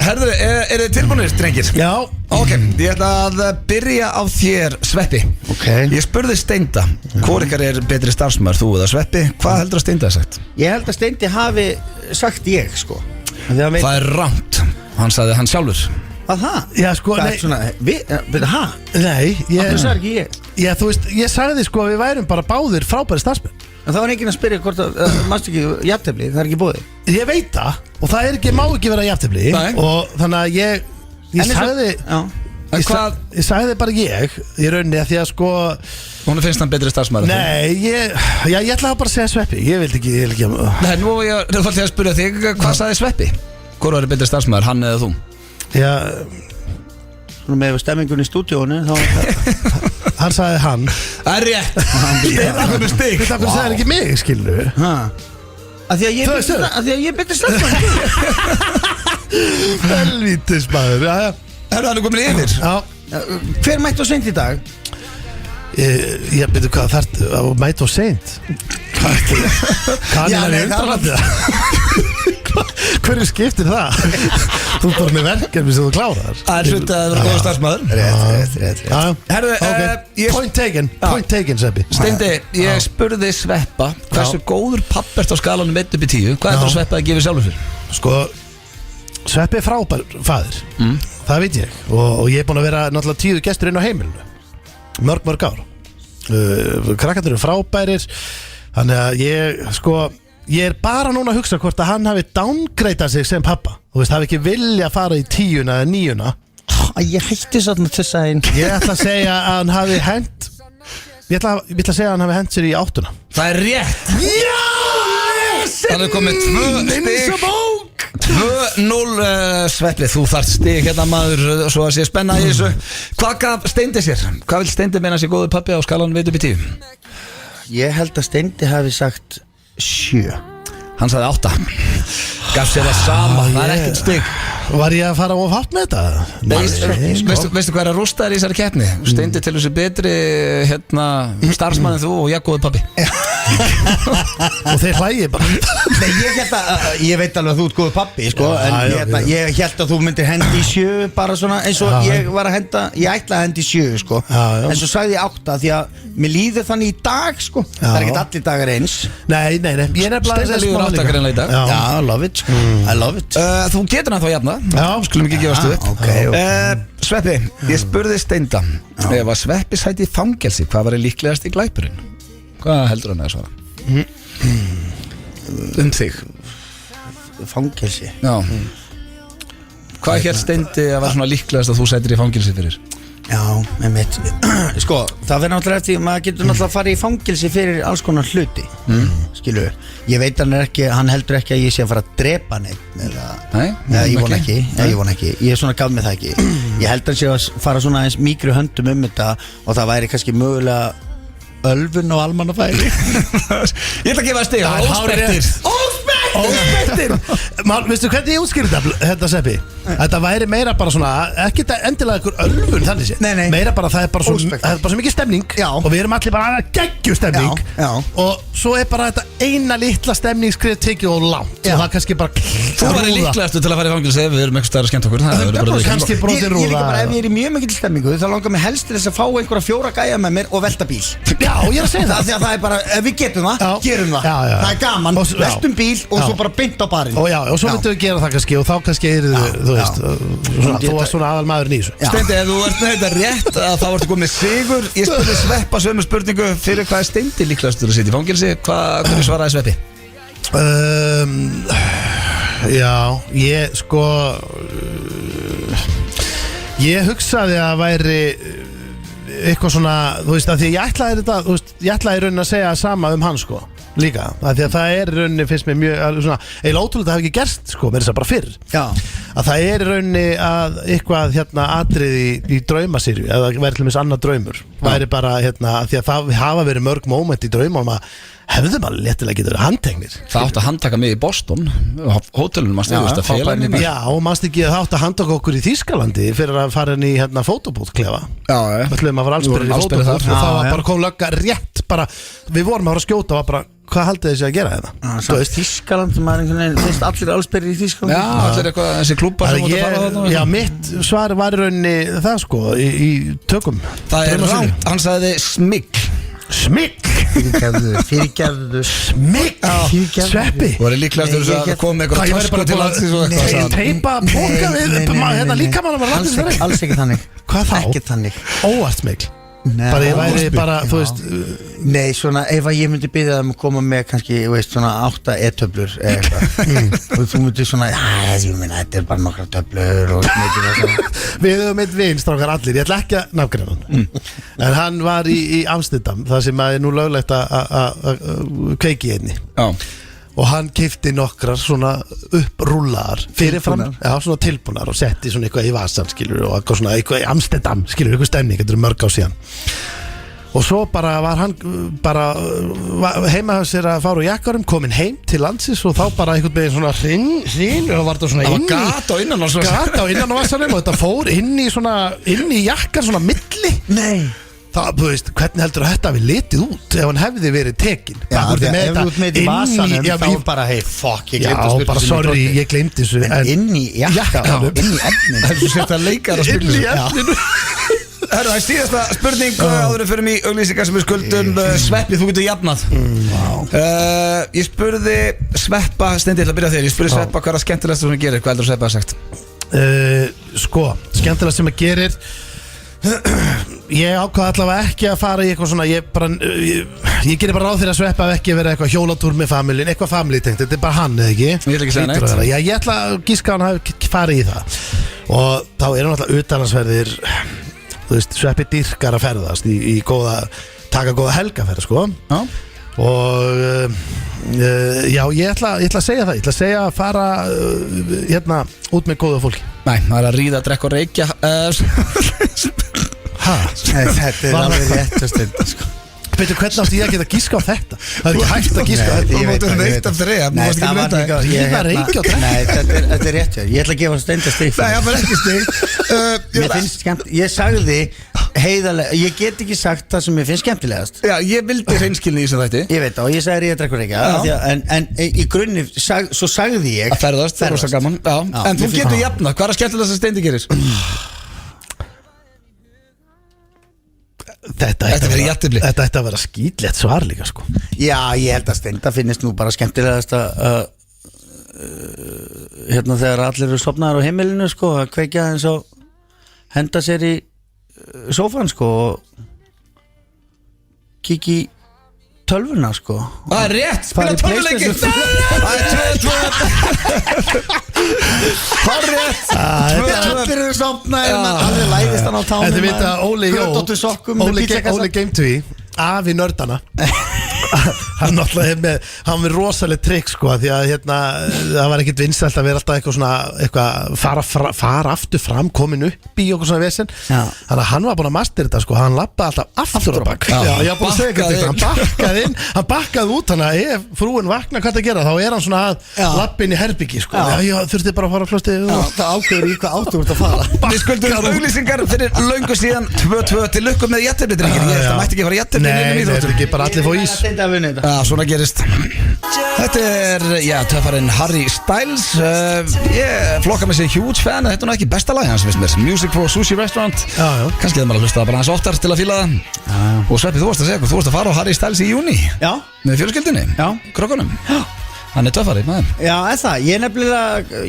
Herðu, er þið tilbúinir, drengir? Já. Ok, ég ætla að byrja á þér, Sveppi Ég spurði Steinda hvor ykkar er betri starfsmaður, þú eða Sveppi Hvað heldur að Steinda hafi sagt? Ég held að Steindi hafi sagt ég sko Það er rangt, hann sagði hann sjálfur Að það? Já, sko, Það nei. er svona, hæ? Nei, Það sagði ekki ég Já, þú veist, ég sagði sko að við værum bara báðir frábæri starfsmenn En það var enginn að spyrja hvort að, mannstu ekki, jafntefli, það er ekki búið Ég veit það, og það er ekki, má ekki vera jafntefli og þannig að ég sagði ég sagði bara í rauninni að því að sko Hún finnst hann betri starfsmaður Nei, ég ætlaði bara að segja Sveppi Ég vil ekki Nei, nú ég fælt að spyrja þig, hvað sagði Sveppi? Hvor var betri starfsmaður, hann eða þú? Já Svona með stemmingun í stúdíónu Hann sagði hann Það er rétt Það er stig Þetta sagði hann ekki mig, skilur Af því að ég byrði starfsmaður Helvítis maður Hann er komin yfir Hver mætti á seint í dag? Ég byrði hvað þarf að mæta á seint Kannan er undralandi Hverju skiptir það? Þú bara með verkefni sem þú klárar Það er hluti að vera góða starfsmaður Rétt Herðu, Point taken, Sveppi Steindi, ég spurði Sveppa hversu góður pappert á skalanum 1 upp í 10 Hvað er það Sveppa að gefa sjálfur fyrir? Sko, Sveppi er frábær faðir Það veit ég Og ég er búin að vera náttúrulega 10 gestur inn á heimilinu Mörg ár Krakkarnir eru frábærir Þannig að ég er bara núna að hugsa hvort að hann hafi downgreitað sig sem pappa Þú veist, hafi ekki vilja að fara í 10 eða 9 Ég hætti svona til þess að Ég ætla að segja að hann hafi hent Ég ætla að segja að hann hafi hent sér í 8 Það er rétt Já! Það er komið 2 Sveppi, þú þarft stig hérna maður svo að sé spenna í þessu Hvað gaf Steindi sér? Hvað vil Steindi meina sér góður pappi á skalanum 1 upp í 10? Ég held að Steindi hafi sagt 7 Hann sagði 8 Gaf sér það sama, það er ekkert stig Var ég að fara of hátt með þetta? Veistu hvað er að rústa þér í þessari keppni? Steindi til þessu betri starfsmann en þú og ég góður pappi Og þeir hlægi bara Nei, ég veit alveg að þú ert góður pappi sko, en ég held að þú myndir hendi í 7 bara svona eins og ég var að henda ég ætlaði að hendi í 7 sko en svo sagði ég 8 því að mér líður þannig í dag sko það er ekkert allir dagar eins Nei, ég er nefnilega Steindi líður 8 greinlega í dag Já, I love it I love it Þú getur hann þá jafna skulum ekki gefast upp okay. Sveppi, ég spurði Steinda ef að Sveppi sæti í fangelsi hvað var líklegast í glæpurinn? Hvað heldur hann að svara? Þig Fangelsi Já Hvað hélt Steindi að var svona líklegast að þú sætir í fangelsi fyrir? Já, með mitt Sko, það verður náttúrulega eftir maður getur náttúrulega að fara í fangelsi fyrir alls konar hluti Skilu, ég veit hann heldur ekki að ég sé að fara að drepa neitt eða ég von ekki Ég svona gaf mig það ekki Ég held að hann sé að fara svona eins mýkru höndum þetta og það væri kannski mögulega ölfun og almannafæri Ég ætla að gefa það stig Óspektir Veistu hvernig ég útskýrði þetta Sveppi? Þetta væri meira bara svona ekki endilega einhver ölfun þannig sé meira bara það er bara svo mikið stemning og við erum allir bara að geggju stemning og svo er bara þetta eina litla stemningskrið tekið og langt og það kannski bara Þú væri líklegastu til að fara í fangelsi ef við erum eitthvað stærra skemmt okkur kannski brotin rúða Ef ég er í mjög mikil stemmingu þá langar mér helst til þess að fá einhverja 4 gæja með mér og velta bíl Já, ég er að segja það Það er bara, ef við getum það, gerum það Það er gaman, veltum bíl og svo bara beint á barinn Og svo myndum við gera það kannski og þá kannski þú varst svona aðal maðurinn í þessu Steindi, ef þú ert með þetta rétt að þá ertu komið sigur Ég spurði Sveppa sömu spurningu fyrir hvað er Steindi líklegastur að sitja í fangelsi Hvernig svaraði Sveppi? Já, ég hugsaði að væri eitthvað svona, þú veist, að því ég ætlaði þetta, þú veist, ég ætlaði í rauninni að segja sama hann sko, líka, að því að það er í rauninni finnst mér mjög, svona, eiginlega ótrúlega að það hafi ekki gerst sko, með þess að bara fyrr að það í rauninni að eitthvað atriði í draumasýrju eða verður til dæmis annar draumur væri bara því að það hafa verið mörg moment í draumum að hefðu maður léttilega getur handtegnir. Það átti að handtaka mig í Boston hótelunum að stíðast að félagin Já, og mannst ekki að það átti að handtaka okkur í Þýskalandi fyrir að fara inn í fótóbúð klefa. Já, við ætlum að fara allsbyrðir í fótóbúð og það var bara kom lögga rétt bara, við vorum að fara að skjóta og bara, hvað haldið þessi að gera þetta? Þýskaland, sem er einhvern veginn finnst allir allsbyrðir í Þýskaland. Já, allir eitthvað, þessi klúbbar sem mútu fara þarna. Já, mitt svar var í rauninni það sko, í tökum. Það rangt, hann sagði smygl. Fyrirgefðu Sveppi Þú verður líklegast að koma með eitthvað tösku til landsins og eitthvað teipa póka við líka mann var landins fyrir Alls ekki þannig. Hvað þá? Ekki þannig. Óvart smegl bara ég væri bara, þú veist Nei, svona, ef að ég myndi biðja þeim að koma með kannski, veist, svona 8 e-töflur eða eitthvað og þú myndi svona, ég meina, þetta bara nokkra töflur og Við höfum eitt vin, strákar allir, ég ætla ekki að nafngreina hann en hann var í Amsterdam það sem er nú löglegt að kveiki einni Já og hann keypti nokkrar svona upprúllaðar fyrirfram, já, svona tilbúnar og setti svona eitthvað í vasan, skilur og eitthvað svona eitthvað í Amsterdam, skilur, eitthvað stemning, þetta mörg á síðan og svo bara var hann bara heima sér að fara úr jakkarum, kominn heim til landsins og þá bara einhvern veginn svona hrín og var það svona inn í gata á innan á vasanum og þetta fór inn í jakkar svona milli Nei Það, þú veist, hvernig heldur að þetta hafi litið út ef hann hefði verið tekin Já, ef þú ert með í vasanum þá bara, hey, fuck, ég gleymdi að spyrja bara sorry, ég gleymdi þessu En inn í jakkanum, inn í efninu Það er svo sett að leikar að spyrja Inn í efninu Herru, það er síðasta spurning áður en fyrir mig auglýsingar sem við skuldum Sveppi, þú getur jafnað Ég spurði Sveppa, Steindi, ég ætla að byrja þér Ég spurði Sveppa hvað er það skemmtilegast sem hann gerir Hvað heldur Sveppa að sagt? Sko, skemmtilegast sem hann gerir Ég ákvað allavega ekki að fara í eitthvað svona Ég gerir bara ráð fyrir að Sveppa ekki verið eitthvað hjólatúr með familjín Eitthvað familjítengt, þetta er bara hann, eða ekki? Ég vil ekki segja neitt Já, ég ætla að gíska hann hafi farið í það Og þá er hann alltaf utanlandsferðir Þú veist, Sveppi dýrkar að ferðast í góða, taka góða helgaferð, sko Já Og já, ég ætla að segja það Ég ætla að segja að fara út með góða fólki Nei, það er að ríða, drekka og reykja Þetta er alveg rétt að stunda, sko Veitu, hvernig átti ég að geta gíska á þetta? Það er ekki hægt að gíska á þetta Þú mútið að veist af þreja Nei, það var líka Ríða, reykja og drekka Nei, þetta er rétt, ég ætla að gefa Steinda stig Nei, það var ekki stig Mér finnst skemmt, ég sagði heiðarlega, ég get ekki sagt það sem mér finnst skemmtilegast Já, ég vildi hreinskilni í þessu þætti Ég veit það, og ég sagði ríða, drekkur ekki En í grunni, svo sagði ég Að ferðast, það er rosa gaman En þú getur jafnað, hvað er að skemmtilegast að Steindi gerir? Þetta ætti að vera skýtlegt svar líka, sko Já, ég held að Steinda finnist nú bara skemmtilegast að þegar allir eru sofnaðar á heimilinu, sko að kveikja eins og henda sér í sófan, sko og kíkja í tölvuna, sko Það er rétt, spila tölvuleiki Það er 2-2 Það er rétt Allir eru sofnaðir, allir læðist hann á tánum Þetta vita Óli Jó Óli Gametví afi nördana hann náttúrulega hann með rosaleg trikk, sko, því að það var ekkert vinsælt að vera alltaf eitthvað svona fara aftur fram, komin upp í okkur svona vesen þannig að hann var búin að mastera þetta, sko, hann lappaði alltaf aftur á bak ég var búin að segja eitthvað hann bakkaði út, þannig að ef frúin vakna hvað það gera, þá er hann svona að lappa inn í herbyggi, sko, þurfti bara að fara á klostið það ákveður í hvað áttu út að fara Við skuldum auglýsingar fyrir löngu síðan 2-2 til lukku með jættefli, drengir ég mætti ekki fara jættefli bara allir fá ís svona gerist Þetta er, töffarinn Harry Styles Ég flokka með sig huge fan Þetta er nú ekki besta lag hans, finnst mér Music for Sushi Restaurant Kannski hefði maður að hlusta það bara hans oftar til að fíla það Og Sveppi, þú varst að segja, þú varst að fara á Harry Styles í júni með fjölskyldinni, krökkunum Hann er töffari með þeim Já, það,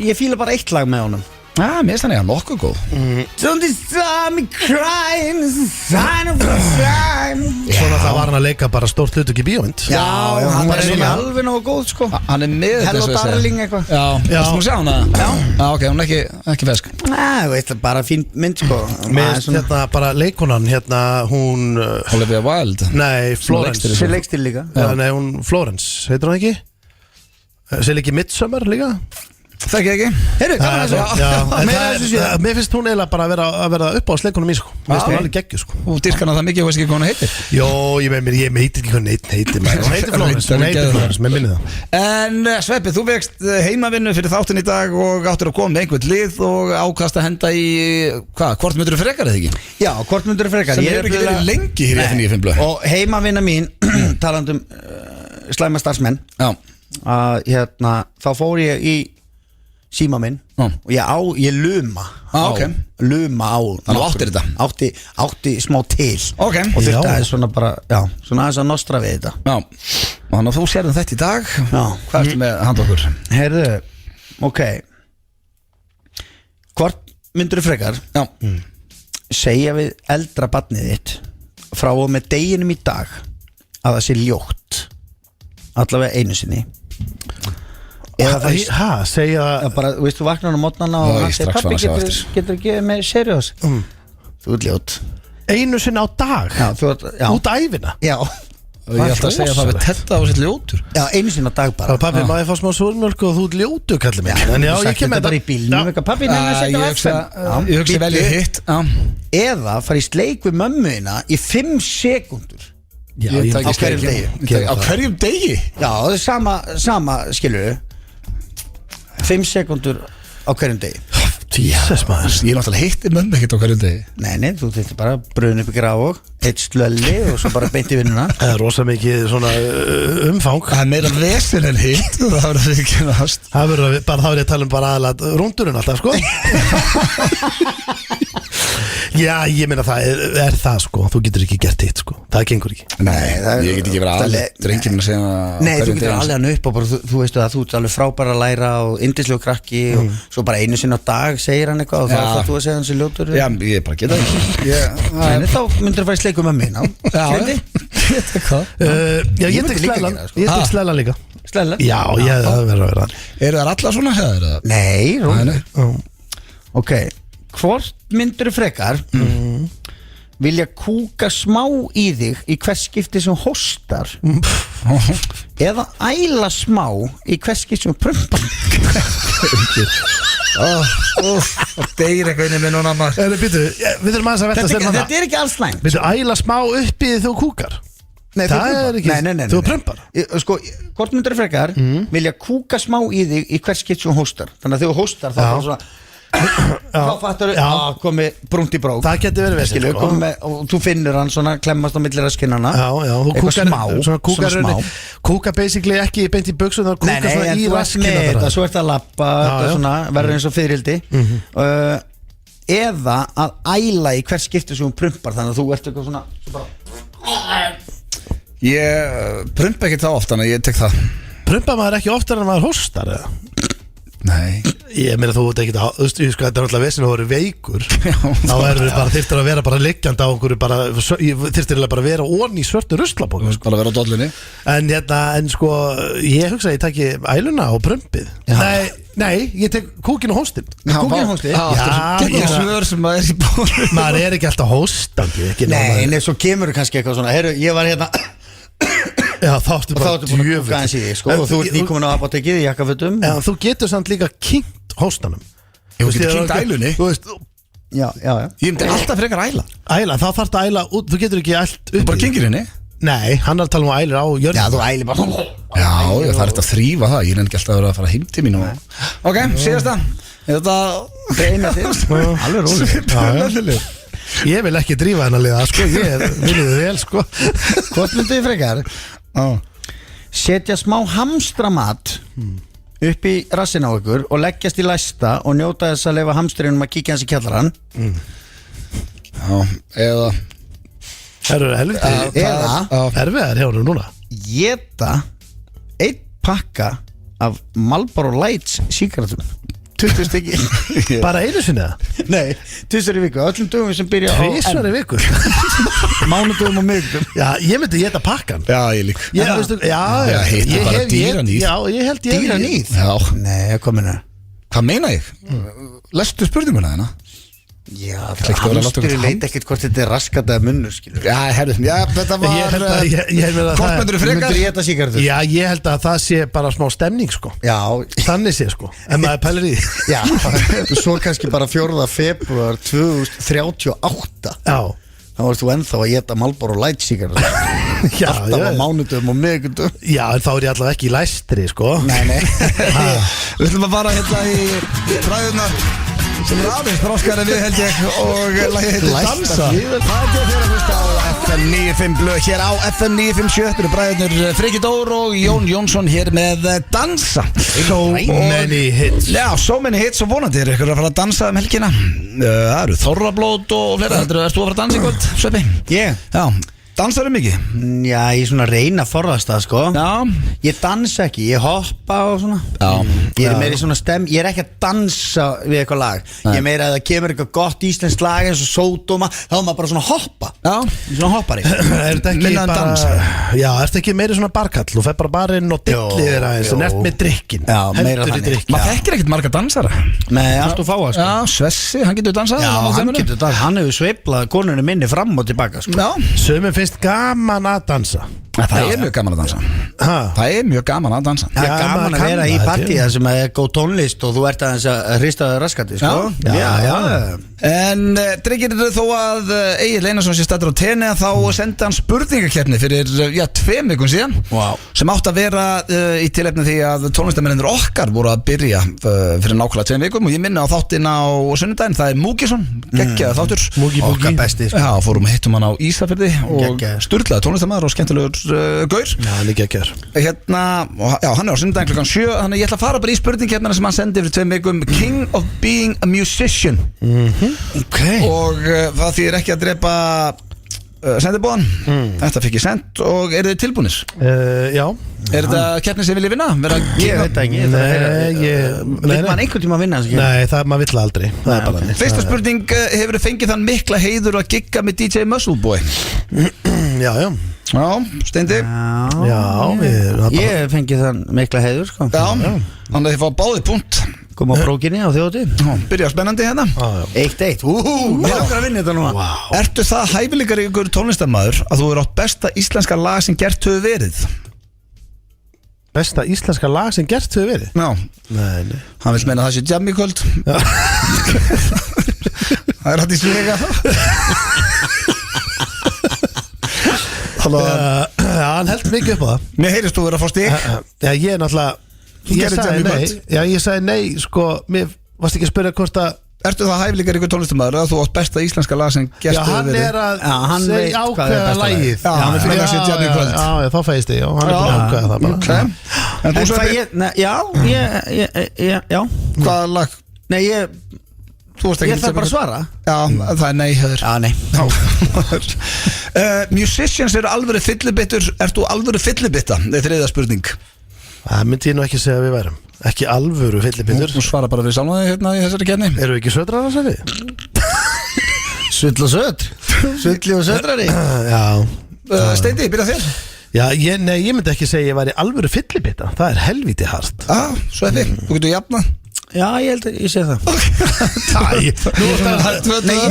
ég fíla bara eitt lag með honum mér finnst hann nokkuð góð Don't you saw me crying It's a sign of a time Svona það var hann að leika bara stórt hlutuk í bíómynd Já, hann er ekki alveg nógu góð, sko Hann er með Hello Darling eitthvað Já, þú sjá hana? Já, ok, hún er ekki fesk Nei, veit það, bara fín mynd, sko Með bara leikonan, hún Olivia Wilde Nei, Florence Sér leikstil líka Nei, hún Florence, heitir hún ekki? Sér líki Midsommar líka? Þekki ekki Heyrðu, gaman að þessu Meira þessu síðan Mér finnst hún eiginlega bara að vera upp á sleikunum í sko. Mér finnst hún alveg geggju sko. Og dyrkana það mikið, þú veist ekki hvað hún heitir Jó, ég heitir ekki hvað neitt heitir Hún heitir Flórens, mér minni það En Sveppi, þú vekst heimavinnu fyrir þáttin í dag og áttur að koma með einhvern lið og ákast að henda í hvort myndur þú frekar eða ekki? Já, hvort myndur þú frekar Sem hefur ekki verið lengi hér í FN95 blöð Og heimavinna mín, talandum slæma starfsmenn þá fór ég í síma minn og ég luma luma á Þannig áttir þetta átti smá til og þetta er svona bara svona aðeins að nostra við þetta og þannig að þú sérðum þetta í dag Hvað ertu með handa okkur? Heyrðu, ok hvort myndur þú frekar segja við eldra barnið þitt frá og með deginum í dag að það sé ljótt allavega einu sinni eða segja bara, þú veist, þú vaknar á mótnana og hann segir, pappi, getur að gefa mig seriós þú ert ljót einu sinni á dag út af ævina já og ég ætla að segja það við þetta á sitt ljótur einu sinni á dag bara pappi, má ég fá smá súrmjölk og þú ert ljótur kallið mig en já, ég kem með bara í bílnum pappi, ég hugsa vel ég hitt eða fara í sleik við mömmuina í 5 sekúndur á hverjum degi á hverjum degi? Já, það er sama skilur 5 sekúndur á hverjum degi Jesus maður Ég er náttúrulega hitti mömmu ekkert á hverjum degi Nei, þú þurfti bara brun upp í graf og eitt slölli og svo bara beint í vinnuna Það er rosa mikið svona umfang Það er meira vesen en hitt og það verður ekki nást Það verður bara, þá er ég að tala bara aðalega rúndurinn alltaf, sko Já, ég meina það er það, sko þú getur ekki gert hitt, sko það gengur ekki Nei, ég get ekki verið aðlega drengir minn að segja Nei, þú getur alveg hann upp og bara, þú veistu að þú ert alveg frábæra að læra og indislegu krakki og svo bara einu sinni á dag segir hann eitthvað og þá ætlar þú að segja hann sem ljótur Já, ég bara geta ekki Nei, þá myndir þú fara í sleiku með minna Ég tek slælan líka Slælan? Já, það verður að vera Eru það allar svona hefðar? Nei, ok hvort myndir þú frekar vilja kúka smá í þig í hvers skipti sem hóstar eða æla smá í hvers skipti sem prumpar Það deyr eitthvað inni með núna maður Við þurfum aðeins að velta Þetta er ekki alls slæmt Viltu æla smá upp í þig þú kúkar? Nei, það er ekki, þú prumpar Sko, hvort myndir þú frekar vilja kúka smá í þig í hvers skipti sem hóstar þannig að þegar þú hóstar þá er svona þá fattar þú að komi brúnt í brók það getur verið veist og þú finnur hann svona klemmast á millir að skinnana eitthvað smá kúka basically ekki beint í buksu þá kúka svona í raskina svo ert að lappa verður eins og fyririldi eða að æla í hvers skipti sem hún prumpar þannig að þú ert eitthvað svona ég prumpa ekki það ofta en ég tek það prumpa maður ekki ofta en maður hóstar eða? Nei Ég meina þú veit ekki þetta er náttúrulega vesinn að þú eru veikur þá þyrftir að vera bara liggjandi á okkur þyrftir að vera onni í svörtu ruslapóka bara vera á dollinni en sko ég hugsa að ég taki æluna og prumpið Nei, ég tek kúkin og hóstin Kúkin og hóstin? Já, svör sem maður er í bóru maður er ekki alltaf hóstandi Nei, svo kemur kannski eitthvað svona Herru, ég var hérna Já, þá ertu bara djöfull sko, og þú ert nýkomin á apotekið í jakkafötum þú getur samt líka kynnt hóstanum Þú getur kynnt ælunni Já Ég myndi alltaf frekar æla þá þarf það að æla út, þú getur ekki ælt upp Þú bara kynkir henni Nei, hann er að tala um ælir á jörn Já, þú ælir bara Já, það er þetta að þrýfa það Ég er ekki alltaf að vera að fara heim til mín Ok, síðasta Þetta Dreina þig Alveg róli Ég vil ekki drífa hennar liða, sko, ég vilja þið vel, sko Hvort myndu þið frekar? Setja smá hamstramat upp í rassin á ykkur og leggjast í læsta og njóta þess að leifa hamstrinum að kíkja hans í kjallarann Eða Það eru helviti erfiðar hjá hennu núna Geta 1 pakka af Marlboro Lights sígarettum 20 stykki Bara einu sinni eða? Nei, 20 í viku, öllum dögum sem byrja á 2 í viku? Mánudögum og miðvikudögum Já, ég myndi geta pakkan Já, ég lík Ég bara dýranýð Já, ég held Dýranýð? Já Nei, kominu Hvað meina ég? Lestu spurninguna þennan? Já, hamstur leit ekkert hvort þetta raskat eða munnur, skilur. Já, herru, þetta var Kortmyndur frekar Myndur ég þetta síkartur? Já, ég held að það sé bara smá stemning sko. Já. Þannig sé sko, en maður pælir í því. Já, svo kannski bara 4. febrúar 2038. Já. Þá varst þú ennþá að geta Marlboro Light síkartur. Já, alltaf á mánudum og miðvikudum. Já, en þá ég allavega ekki í læstri sko. Nei Við ætlum að fara hérna í fræðunar sem aðeins þróskar en við held ég og lagið heitir Dansa. Það er þér að hlusta á FM 95 blöð hér á FM 957. Þetta eru bræðurnir Friki Dór og Jón Jónsson hér með Dansa. So many hits. Já, so many hits og vonandi ykkur að fara að dansa helgina. Það eru Þorrablót og fleira. Ertu að fara að dansa í kvöld, Sveppi? Ég? Já. Dansaðu mikið? Já, ég svona reyna að forðast það, sko. Já. Ég dansa ekki, ég hoppa og svona. Já. Ég er meira í svona ég er ekki að dansa við eitthvað lag. Ég er meira að það kemur eitthvað gott íslenskt lag eins og Sódóma, þá er maður bara svona hoppa. Já. Svona hoppari. Er þetta ekki Minna bara dansa. Já, er þetta ekki meira svona barkall? Þú fer bara barinn og dillir þér aðeins og nert með drikkin. Já, meira Heldur í þannig. drikkin. Maður þekkir ekkert marga dansara. Nei, allt og fáa, sko. Já, Svessi, hann getur dansað. Já, hann getur það. Hann hefur sveiflað konunni minni fram og tilbaka, sko. Já. Sumum finnst gaman að dansa. Það er mjög gaman að dansa. Ha? Það er mjög gaman að dansa. Það er Já, gaman maður að vera kann í það, partíða sem er góð tónlist og þú ert aðeins að hrista það raskati, sko. Já. En drengir þó að Egill Einarsson sé staddur á tenni þá sendi hann spurningakeppni fyrir 2 vikum síðan. Vá. Sem átt að vera í tilefni því að tónlistamennir okkar voru að byrja fyrir nákvæmlega 2 vikum og ég minna á þáttinn á sunnudaginn. Það er Múkisson, geggjaði þáttur. Okkar besti, sko. Já, fórum og hittum hann á Ísafirði og Geggjaður. sturlaði tónlistamæður og skemmtilegur gaur. Já, hann er geggjör. Hérna, já, hann er á sunnudaginn klukkan 7. Þannig ég ætla að fara bara í spurningkeppnina sem hann sendi fyrir 2 vikum. King of being a musician. Ok. Og það þýðir ekki að drepa sendibóðan. Þetta fikk ég send og eru þið tilbúnir? Já. Er þetta keppni sem viljið vinna? Ég veit það ekki. Vil mann einhvern tíma vinna þessu? Nei, það maður vill aldrei. Það er bara þannig. Fyrsta spurning, hefur þið fengið þann mikla heiður að gigga með DJ Muscleboy? Já, já. Já, Steindi? Já, Ég fengi þann mikla heiður, sko. Já, þannig að þið fá báðið punkt. Kom á brókinni á þjóti. Byrja spennandi hérna. 1-1. Mér langar að vinna þetta núna. Ertu það hæfileikar ykkur tónlistarmaður að þú eru átt besta íslenska lag sem gert hefur verið? Besta íslenska lag sem gert hefur verið? Já. Nei. Hann vil meina það sé jam í kvöld. Það er hægt í svega. Hann held mikið upp á það. Mér heyrist þú verið að fá stík. Já, ég er náttúrulega Ég gerðir sagði jam í nei. kvöld. Já, ég sagði nei, sko. Mér varst ekki að spyrja hvort að Ertu það hæfileikar ykkur tónlistarmaður að þú átt besta íslenska lag sem gert Já, hefur hann verið? er að Já, hann veit segja hvað er ákveða besta lagið. lagið. Já, hann vil meina að sé jam í kvöld. Já, þá fæðist ég, já. Hann er búin að ákveða það bara. Okay. En þú En Sveppi, hvað ég, ne, já. hvaða lag? Nei, ég Þú varst ekki þarf bara að svara. Já, það er nei höður. Já, nei. Musicians eru alvöru fyllibittur. Ert þú alvöru fyllibitta? Það er 3. spurning. Það myndi ég nú ekki segja að við værum. Ekki alvöru fyllibittur. Þú svara bara fyrir sjálfnaði hérna í þessari kenni. Eru við ekki södrar að segja? Sull og södr. Sulli og södrari. Já. Steindi, byrja þér. Já, ég myndi ekki segja að ég væri alvöru fyllibitta. Það er helviti hart. Sveppi, þú getur jafnað. Já, ég held að ég sé það. Nú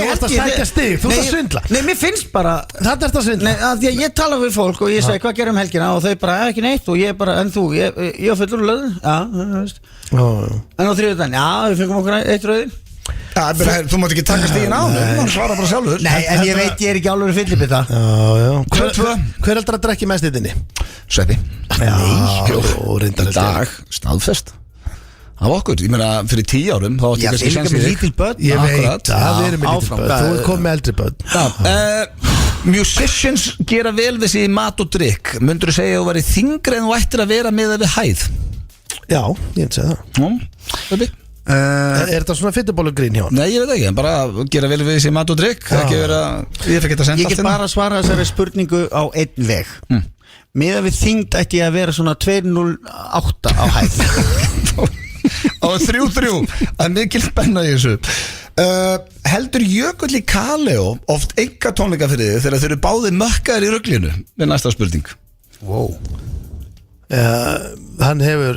varst að sækja stig. Þú ert að svindla. Nei, mér finnst bara Þetta ert að svindla. Nei, að því að ég tala við fólk og ég segi hvað gerum helgina og þau bara ekki neitt og ég bara, en þú, ég var fullur úr löðin. Já, það veist. En á 3. daginn, já, við fengum okkur 1 rauðin. Þú mátt ekki taka stígin á hann svara bara sjálfur. Nei, en ég veit ég er ekki alveg fyllibita. Hver heldur að drekki mest í þinni? Sveppi. Reyndar Í dag, staðfest af okkur, ég meina fyrir 10 árum þá átti Já, kannski þeir séns líka í með þig. lítil börn. Ég veit Akkurat. að við erum með lítil áfram, börn. hvað Þú er- er komið með eldri börn. Musicians gera vel við sig í mat og drikk. Mundur þú segja að þú væri þingri en þú ættir að vera með við hæð? Já, ég myndi segja það. Sveppi? Er þetta svona fytubólugrín hjá hann? Nei, ég veit ekki, en bara gera vel við sig í mat og drikk. Ekki vera, ég fikk þetta senda Ég get bara að svara þessari spurningu á einn veg. Meðan við þyngd ætti ég að vera svona 208 á hæð. Á 3-3. Það er mikil spenna í þessu. Heldur Jökull í Kaleo oft enga tónleika fyrir þið þegar þau eru báðir mökkaðir í ruglinu? Það er næsta spurning. Wow. Hann hefur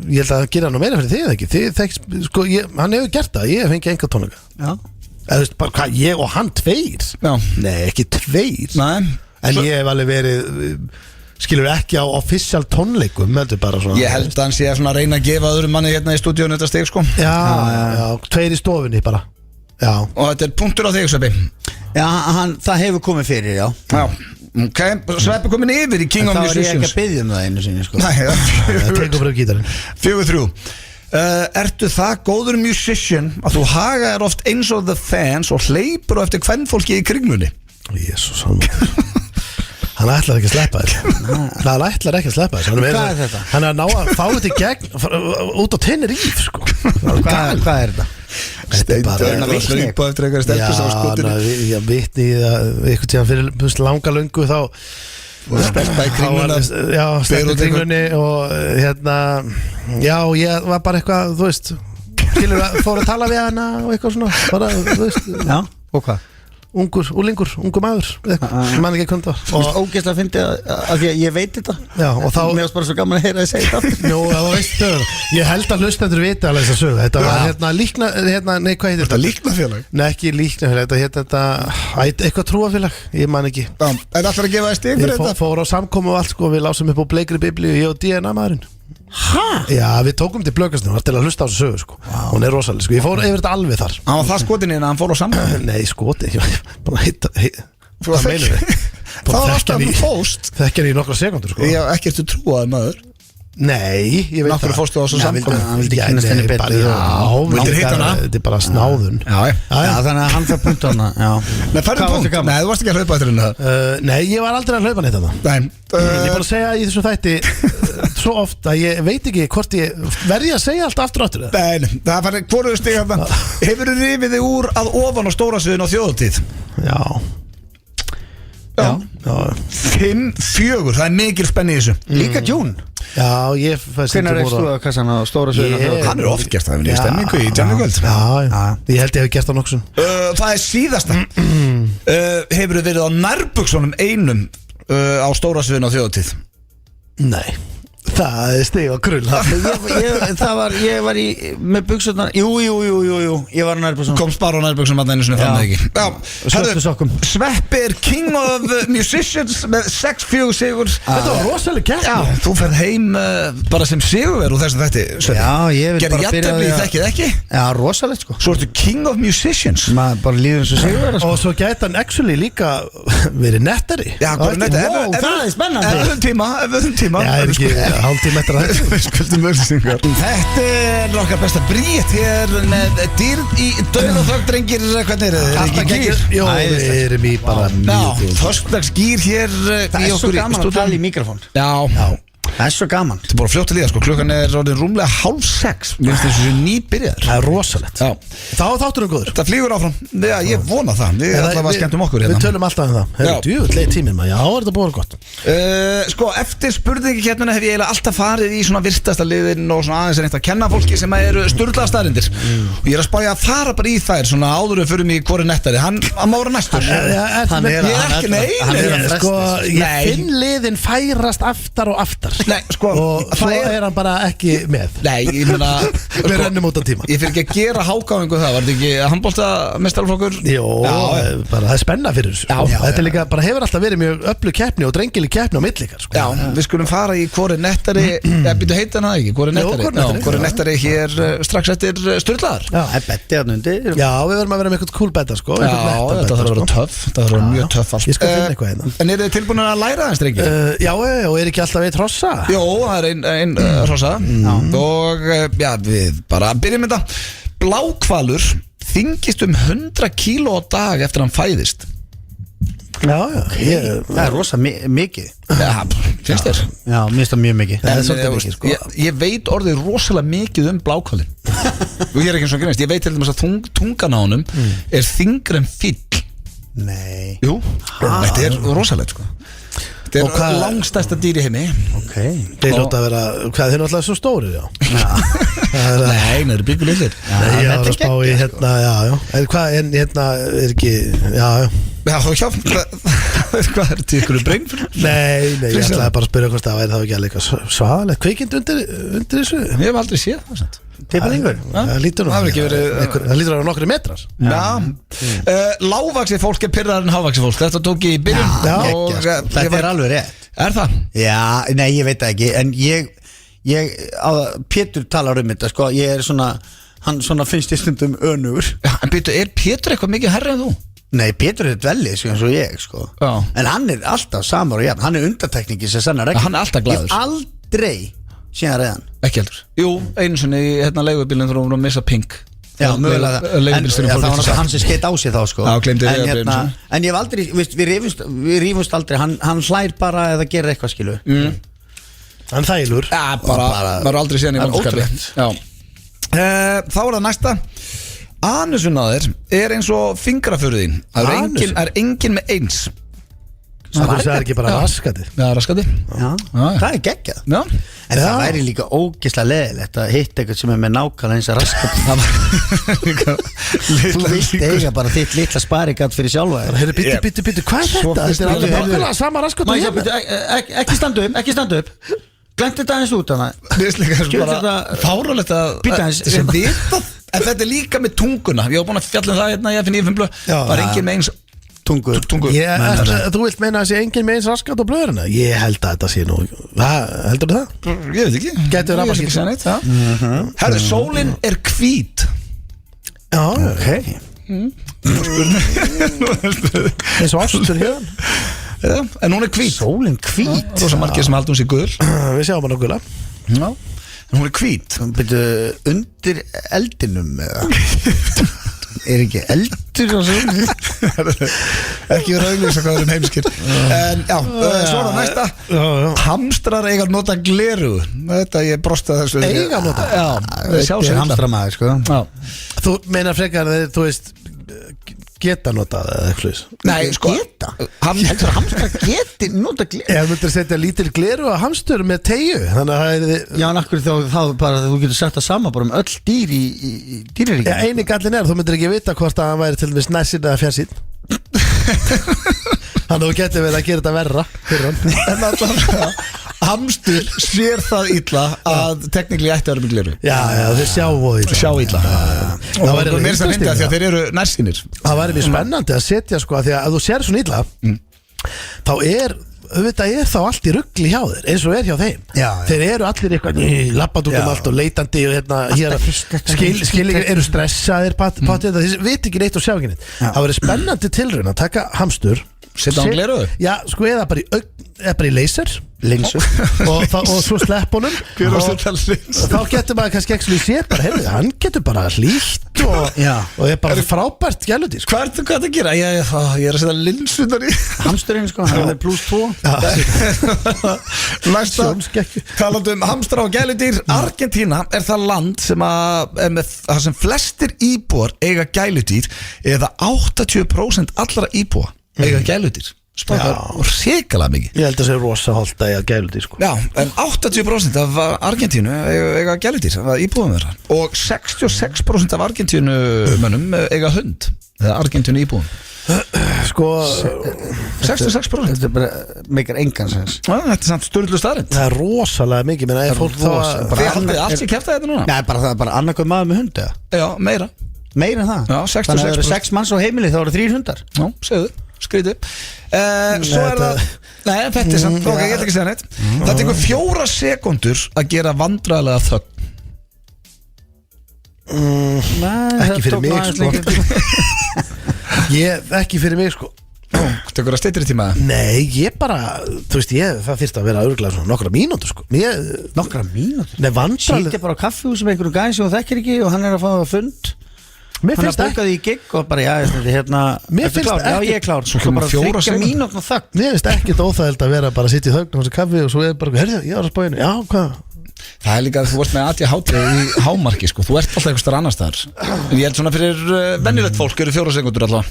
ég held að hann gera nú meira fyrir þig eða ekki þið, sko, hann hefur gert það, ég hef fengið enga tónleika. Já. Eða þú veist, bara hvað, ég og hann 2? Já. Nei, ekki 2. Nei. En ég hef alveg verið, skilur ekki á official tónleikum, heldur bara svona. Ég held að hann sé að svona reyna að gefa öðrum manni hérna í stúdíónu þetta stig sko. Já, 2 í stofunni bara. Já. Og þetta er punktur á þig, Sveppi. Já, það hefur komið fyrir, já. Ok, Sveppi komin yfir í King of Musicians. Það var ég ekki að biðja það einu sinni sko. Nei, það tekur bara gítarinn. 4-3. Ertu það góður musician að þú hagaðir oft eins og the fans og hleypur á eftir kvennfólki í kringmunni? Jésús, hann ætlar ekki að sleppa þess. Hvað er þetta? Hann er að ná að fá þetta í gegn út á Tenerife sko. Hvað er þetta? Þetta er bara hlaupa eftir einhverja stelpur sem var skotinu. Já, vitni í það eitthvað tíðan fyrir langa löngu þá stelpa í kringluna. Já, stelpa í kringlunni og hérna, já, ég var bara eitthvað, þú veist, fór að tala við hana og eitthvað svona, bara, þú veist. Já, og hvað? Ungur maður, mann ekki kvönda. Og ógeðslega að fyndi að því að ég veit þetta. Já, og þá mér varst bara svo gaman að heyra að segja þetta. Nú, það veistu, ég held að hlustendur vita alveg þess að sögu. Þetta var nei, hvað heitir þetta? Þetta líknafélag? Nei, ekki líknafélag, þetta eitthvað trúafélag, ég man ekki. Já, en það ætlar að gefa þér stig fyrir þetta? Ég fór á samkomu og allt sko, við lásum upp á bleikri biblíu, ég og DNA maðurinn. Já, við tókum til blökastinu til að hlusta á þessu sögu sko. Hún er rosalega sko, ég fór yfir þetta alveg þar. Hann var það skotin hérna, hann fór á samkomu? Nei, skotin, bara hvað meinur þið? Það var alltaf hann fóst. Þekkja hann í nokkra sekundur sko. Já, ekkert þú trúaði maður. Nei, ég veit það. Náttúrulega fórstu á þessu samkomu. Hann vildi kynast henni betur. Vildir hitta hana? Þetta er bara snáðun. Já, þannig að hann fær punkt á hana. Nei, færðu punkt? Nei, þú varst ekki að hlaupa eftir henni. Nei, ég var aldrei að hlaupa neitt hana. Nei. Ég bara að segja í þessu þætti svo oft að ég veit ekki hvort ég verði að segja allt aftur áttur. Nei, það færði hvoruðu stig hérna. Hefur þú rifið þig úr að ofan á stóra sviðin á þjóðatíð? Já. 5-4, það er mikil spenni í þessu. Líka Jún. Já, ég hvenær er þú að kassan á stóra sviðin? Hann er oft gert það í stemmingu í Djarnarkvöld. Já, ég held ég hef gert það nokkuð. Það er síðasta. Hefur þú verið á nærbuksunum einum á stóra sviðin á þjóðatíð? Nei, það er stig og krull. Ég var með buxurnar. Jú, ég var á nærbuxunum. Komst bara á nærbuxunum að það einu sinni fram það ekki. Svörtu sokkum. Sveppi er King of Musicians með 6-4 sigur. Þetta var rosalega keppni. Já, þú ferð heim bara sem sigurver úr þessum þætti, Sveppi. Já, ég vil bara byrja Gerði jafntefli í þekkið ekki? Já, rosalegt sko. Svo ertu King of Musicians. Maður bara líður eins og sigurver sko. Og svo gæti hann actually líka verið nettari. Já, hvað er nettari? Það er spennandi. Ef við tíma. Já, er ekki hálftíma eftir að Við skuldum auðlýsingar. Þetta er okkar besta bríet hér með dýrð í dauð og þögg, drengir. Hvernig er þið? alltaf gengir. Jó, við erum í bara mjög góð. Föstudagsgýr hér Það er svo gaman að tala í mikrofón. Já. Það er svo gaman. Þetta er bara fljótt að líða sko. Klukkan er orðin rúmlega 5:30. Mér finnst þessu nýbyrjaður. Það er rosalegt. Já. Þá þátturinn góður. Þetta flýgur áfram. Já, ég vona það. Við allavega skemmtum okkur hérna. Við tölum alltaf það. Já. Djúvillig tíminn maður. Já, er þetta búið gott. Sko, eftir spurningikeppnina hef ég eiginlega alltaf farið í svona virtasta liðin og svona aðeins reynt að kenna fólki sem eru sturlaða staðreyndir. Og ég er að spája að fara bara í þær svona áður við förum í hvor er nettari. Hann má vera næstur. Ég finn liðin færast aftar og aftar. Nei, sko, og svo er hann bara ekki með. Nei, ég meina við rennum út á tíma. Ég fyrir ekki að gera hákáðingu það. Var þetta ekki handbolta meistaraflokkur? Jó, bara það er spenna fyrir þessu. Þetta er líka, bara hefur alltaf verið mjög öflug keppni og drengileg keppni á millikar sko. Já, við skulum fara í hvor er nettari. Býtu heita hana ekki, hvor er nettari? Hvor er nettari hér strax eftir Sturlaðar. Það er betti að nundi. Já, við verðum að vera með eitthvað cool betta sko. Já, þetta þarf að vera töff. Þetta þarf að vera mjög töff allt. Ég skal finna eitthvað hérna. En eru þið tilbúin að læra þess, drengir? Já, og er ekki alltaf eitt hrossa? Jó, það er ein hrossa. Og já, við bara byrjum þetta. Bláhvalur þyngist 100 kíló á dag eftir hann fæðist. Já, það er rosa mikið. Já, finnst þér? Já, mér finnst það mjög mikið. Það er svolítið mikið sko. Ég veit orðið rosalega mikið hvalinn. Og ég er ekki eins og greinst. Ég veit til dæmis að tungan á honum er þyngri en fíll. Nei. Jú, þetta er rosalegt sko. Þetta er langstærsta dýr í heimi. Ok. Þeir lóta að vera, hvað, þeir náttúrulega svo stórir, já. Nei, það eru byggulegir. Nei, ég var að spá í hérna, já. En hvað, en hérna er ekki, já. Já, þá hjá, hvað er þetta ykkur brengfrú? Nei, ég ætlaði bara að spyrja hvort það væri þá ekki alveg svaðalegt kvikindi undir þessu. Ég hef aldrei séð það, sant. Tippalingur? Það lítur Það hefur ekki verið Það lítur að vera nokkri metrar Lágvaxið fólk er pirraðar en hávaxið fólk. Þetta tók ég í byrjun og, Þetta er alveg rétt Er það? Já, nei, ég veit það ekki. En Pétur talar þetta sko. Ég er svona, hann svona finnst ég stundum önugur. En býtu, er Pétur eitthvað mikið herri en þú? Nei, Pétur er dvelli sko, eins og ég sko. En hann er alltaf samar og jafn. Hann er undantekningi sem sannar ekki. Hann er alltaf glaður. Ég hef aldrei síðan reyðan. Ekki heldur. Jú, einu sinni í leigubílinn þegar hún var að missa pink. Já, mögulega það. En það var náttúrulega hann sem skeitt á sig þá sko. Já, gleymdi en ég hef aldrei, við rífumst aldrei. Hann hlær bara eða gerir eitthvað skilu. Hann þælur. Já, bara, maður aldrei síðan í vonskapi. Þá er það næsta. Anusunaðir er eins og fingraföruðin. Það er engin með eins. Það er ekki bara raskati. Já, raskati. Já, það er geggjað. Já. En það væri líka ógeðslega leðilegt að hitta eitthvað sem er með nákvæmlega eins að raskati. Þú vilt eiga bara þitt litla sparigat fyrir sjálfa þér. Býttu, hvað er þetta? Þetta er alveg nákvæmlega sama raskat og ég. Ekki standa upp Glemt þetta aðeins út hana. Mér finnst líka bara fáránlegt að þessi vitað. En þetta er líka með tunguna. Ég hef búin að fjalla það hérna í FNÍ var engin með eins tungu. Þú vilt meina að það sé engin með eins raskat og blöðurina? Ég held að þetta sé nú. Heldur það? Ég veit ekki. Gætu verið að Herðu, sólin er hvít. Já, ok. Eins og ástur hérna. En hún er hvít. Sólin hvít. Rosa margir sem haldur hún sér gul. Við sjáum hana gula. Já. En hún er hvít. Undir eldinum eða Er ekki eldur og svona? Ekki verið auglýsa hvað erum heimskir. En já, svona næsta. Hamstrar eiga að nota gleru. Þetta ég brosta þessu. Eiga að nota? Já, sjá sér hamstramaður sko. Þú meinar frekar að þú veist geta notað eða eitthvað. Nei, sko geta? Heldur að hamstrar geti nota gleru? Ég myndir setja lítil gleru að hamstur með teygju. Þannig að það er Já, en akkur þá bara þú getur sett það sama bara öll dýr í dýraríkinu. Já, eini gallin þú myndir ekki vita hvort að hann væri til dæmis nærsinn eða fjarsinn. Þannig að þú getur verið að gera þetta verra fyrir hann. En alltaf hamstur sér það illa að teknikli ætti að vera með gleru. Já, þeir sjá illa. Og það er mér sem myndi að því að þeir eru nærsinir. Það væri mjög spennandi að setja sko, því að þú sér svona illa þá auðvitað þá allt í rugli hjá þér eins og hjá þeim. Þeir eru allir eitthvað lappandi út allt og leitandi og hérna skilningar eru stressaðir þeir veit ekki neitt og sjá ekki neitt. Það væri spennandi tilraun að taka hamstur setja á gleru? Já, sko eða bara í laser linsu og svo slepp honum og þá getur maður kannski ekki sér bara, heyrðu, hann getur bara hlýtt og er bara frábært gæludýr. Hvað er þetta að gera? Ég er að setja linsunar í hamsturinn sko, hann er +2. Næsta, talandi hamstra og gæludýr. Argentína er það land sem er með það sem flestir íbúar eiga gæludýr eða 80% allra íbúa eiga gæludýr. Spáðar ríkilega mikið. Ég held að það sé rosa holdt að eiga gæludýr sko. Já, en 80% af Argentínu eiga gæludýr, íbúðum þeirra. Og 66% af Argentínumönnum eiga hund, eða Argentínu íbúðum. Sko 66%. Þetta er bara meikar engan sens. Þetta er samt sturlu staðrind. Það er rosalega mikið, menn að fólk Þið haldið allt sem kæfta þetta núna? Nei, það er bara annarkoð maður með hund eða? Já, meira. Meira en það? Já, 66%. Þannig að það eru 6 manns á heimili, þá eru 3 hundar. Já, segðu, skrítið. Svo er það Nei, þetta er samt, ok, ég ætla ekki að segja neitt. Það tekur 4 sekúndur að gera vandræðilega þögn. Ekki fyrir mig sko. Ekki fyrir mig sko. Tekur það styttri tíma? Nei, ég bara, þú veist, það þyrfti að vera örugglega svona nokkra mínútur sko. Nokkra mínútur? Nei, vandræðilega. Sýtti bara á kaffihúsi með einhverju gæði sem þú þekkir ekki og hann er að fá fund. Mér finnst það bókaði í gig og bara, hérna mér finnst klár, já, ég er klár. Svo bara 4 mínútur þögn. Mér finnst ekkert óþægild að vera bara að sitja í þögn og þessi kaffi og svo er bara, herðu, ég var að spáinu. Já, hvað? Það er líka að þú ert með ADHD í hámarki sko. Þú ert alltaf eitthvað starf annars þar. En ég held svona fyrir venjulegt fólk eru 4 sekúndur allavega.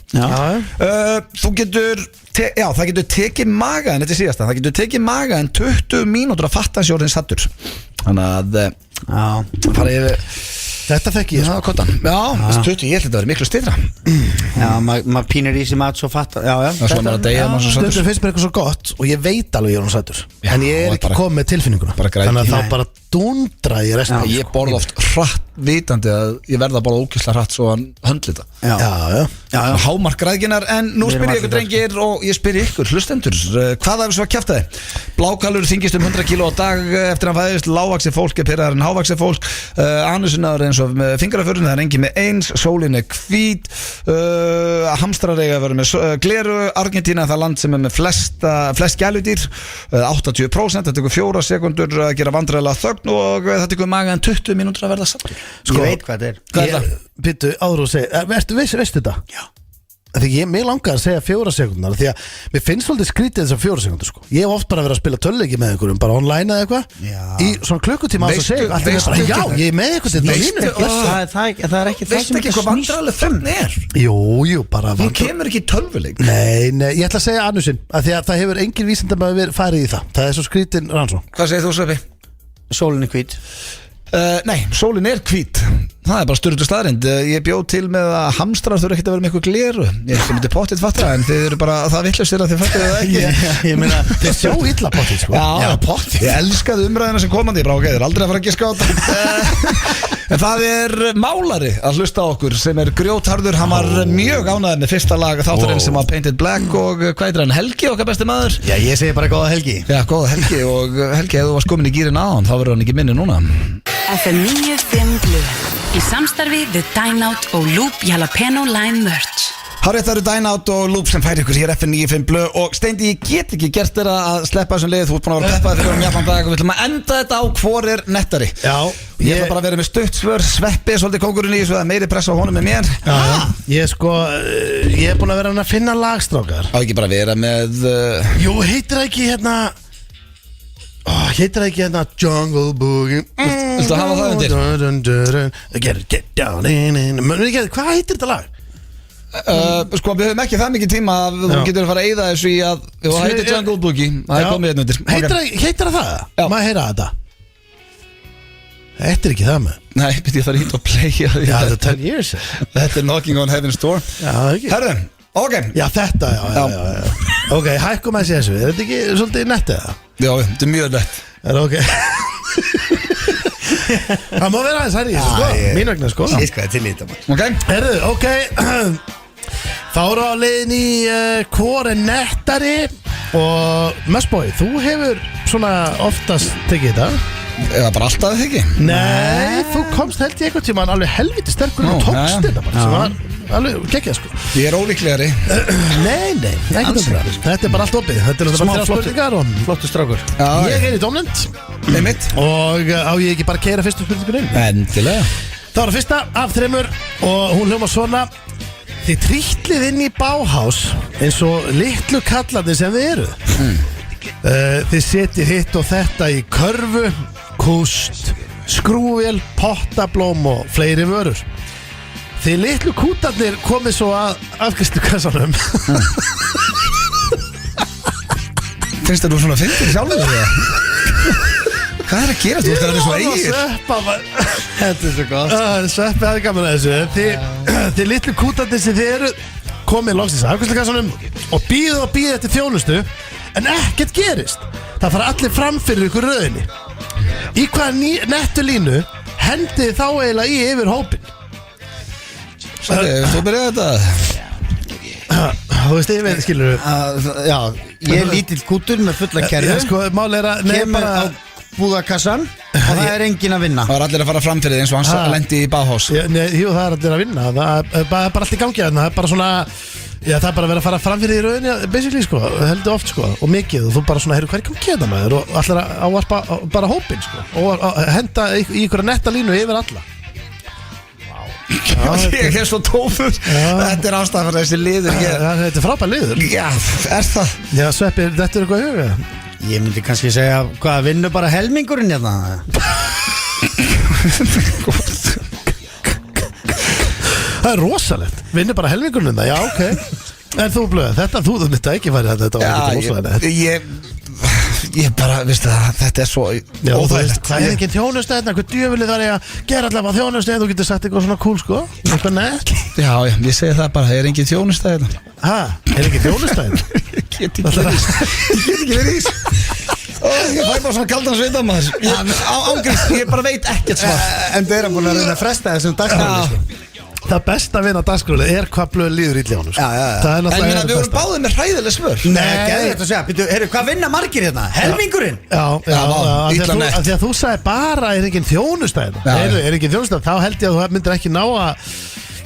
Þú getur það getur tekið maga en þetta er síðasta. Það getur tekið maga en 20 mínútur að fatta þessi orðin sattur. Þannig að fara yfir. Þetta fekk ég sko. Já, 20, ég held að það er miklu styrra. Já, maður pínir í sig mat svo fattar. Já. Stundum finnst mér eitthvað svo gott og ég veit alveg ég er hún sattur. En ég er ekki komið með tilfinninguna. Þannig að þá bara dundra í restina. Ég borða oft hratt vitandi að ég verða að borða ókysla hratt svo hann höndli þetta. Já. Hámark græðginar, en nú spyr ég ykkur drengir og ég spyr ykkur hlustendur, hvað er svo að kjafta þið? Blákalur þyngist 100 kíló á dag eftir að hann fæðist, lágvaxið fólk er pirraðar en hávaxið fólk, anusinnaður eins og með fingraförun, það er engin með eins, sólin er hvít, hamstrar eiga að vera með gleru, Argentína er það land sem er með flest gæludýr, 80%, það tekur 4 sekundur að gera vandræðilega þögn og það tekur maga en 20 mínútur að verða sattur. Ég veit hvað þetta er. Hvað er það? Býttu, áður og segja, veistu þetta? Já. Því mér langar að segja 4 sekundar, því að mér finnst svolítið skrítið þessar 4 sekundur sko. Ég hef oft bara verið að spila töluleiki með einhverjum, bara online eða eitthvað, í svona klukkutíma að segja, já, ég er með eitthvað þetta línu. Það er ekki það sem ekki hvað vandræðileg þögn er? Jú, bara Hún kemur ekki í tölvuleik. Nei, ég ætla að segja annusinn, að því að það hefur engin vísindamaður farið í það. Það er svo skrítin rannsókn. Hvað segir þú, Sveppi? Sólin er hvít. Nei, sólin er hvít. Það er bara sturdu staðrind. Ég bjóð til með að hamstrar þurfa ekkert að vera með eitthvað gleru. Ég ekki myndi pottið fatta, en þið eru bara það vitlausir að þið fattu það ekki. Ég meina, þið sjá illa pottið sko. Já, pottið. Ég elskaði umræðina sem komandi. Ég bara ok, þið er aldrei að fara að giska á þetta. En það er málari að hlusta á okkur sem er grjótharður. Hann var mjög ánægður með fyrsta lag þátturinn sem var Painted Black og hvað heitir hann? Helgi, okkar besti maður. Já, ég segi bara góða helgi. Já, góða Helgi og Helgi, ef þú varst komin í gírinn á hann, þá verður hann ekki minni núna. FM 95 Blu í samstarfi við Dine Out og Loop Jalapeno Lime Merch. Hárið, það eru Dine Out og Loop sem færi ykkur hér FM 95 Blu og Steindi, ég get ekki gert þér að sleppa þessum lið. Þú ert búin að vera peppaði fyrir mjög dag og við ætlum að enda þetta á hvor er nettari. Já, ég ætla bara að vera með stutt svör. Sveppi er svolítið kóngurinn í þessu, það er meiri pressa á honum með mér. Ég er búin að vera að finna lagstrákar. Á ekki bara vera með Jú, heitir það ekki hérna Jungle Boogie. Viltu hafa það undir? Get down in. Hvað heitir þetta lag? Sko, við höfum ekki það mikið tíma að þú getur að fara að eyða þessu í að það heitir Jungle Boogie. Það er komið hérna undir. Heitir það? Já. Má heyra þetta? Þetta er ekki það með. Nei, ég þarf hít að playa. Já, þetta er 10 years. Þetta er Knocking on Heaven's Door. Já, ekki. Herðu, ok. Já, þetta, já. Ok, hækkum að þessu. Er þetta ekki svolítið nettið það? Já, þetta er mjög nett. Er ok. Það má vera aðeins hærri í þessu, sko. Mín vegna, sko. Ég skal til í þetta. Ok. Herðu, ok. Þá eru á leiðin í hvor er nettari. Og Messboy, þú hefur svona oftast tekið þetta. Eða bara alltaf þetta ekki? Nei, þú komst held í einhvern tímann alveg helviti sterkur og tókst þetta bara sem var alveg geggjað sko. Ég er ólíklegari. Nei, ekki það. Þetta er bara allt opið. Þetta er bara þrjá spurningar og flottur strákur. Ég er í dómnefnd Einmitt. og á ég ekki bara að keyra fyrstu spurningunum. Endilega. Það var fyrsta af 3 og hún hljómar svona: þið trýtlið inn í Bauhaus eins og litlu kallarnir sem þið eru. Þið setjið hitt og þetta í körfu, kúst, skrúvél, pottablóm og fleiri vörur. Þið litlu kútarnir komið svo að afgreiðslukassanum. Finnst þér þú svona fyndið sjálfur þig? Hvað er að gera? Þú ert að vera svo eigir. Þetta er svo gott. Sveppi, það er gaman að þessu. Þið litlu kútarnir sem þið eru komið loksins að afgreiðslukassanum og bíðið eftir þjónustu, en ekkert gerist. Það fara allir fram fyrir ykkur röðinni. Í hvaða nettu línu hendið þá eiginlega í yfir hópin? Þú byrjaði þetta. Þú veist, ég veit, skilur Já, ég er lítill kútur með fulla kerru. Sko, mál er að Kemur á búðakassan og það er enginn að vinna. Það var allir að fara fram fyrir þig eins og hans lendi í Bauhaus. Jú, það er allir að vinna. Það er bara allt í gangi að það er bara svona. Já, það er bara að vera að fara fram fyrir í rauninni basically, sko, heldur oft, sko, og mikið og þú bara svona, hver kom að geta maður og allir að ávarpa bara hópin, sko, og henda í ykkur netta línu yfir alla. Ég er svo tófur. Þetta er ástæðan fyrir þessi liður. Þetta er frábær liður. Já, er það? Já, Sveppi, þetta er eitthvað í huga. Ég myndi kannski segja, hvað, vinnur bara helmingurinn hérna? Það er rosalegt. Vinnur bara helmingurinn það, já, ok. En þú blöð, þú þetta ekki færi þetta var ekki rosalegt. Ég bara, veistu það, þetta er svo óþægilegt. Það er ekki þjónustæðna, hvað djöfulið þar ég að gera allavega þjónustæðna, þú getur sagt eitthvað svona cool, sko. Eitthvað nett. Já, ég segi það bara, það er engin þjónustæðna. Hæ, er ekki þjónustæðna? Ég get ekki verið í þessu. Ég fæ bara svona kaldan svita maður Ángriðs, ég bara veit ekkert svar En þeir eru búin að reyna að fresta þessum dagskránni sko. Það besta að vinna dagskráli hvað blöð líður illa á honum sko. Já. Það er En náttúrulega minna, við vorum báðið með hræðileg svör Nei, geðið þetta að segja Heyrðu, hvað vinna margir hérna? Helmingurinn? Já, af illa því nett. að þú sagði bara er engin þjónustæð Er engin þjónustæð, þá held ég að þú myndir ekki ná að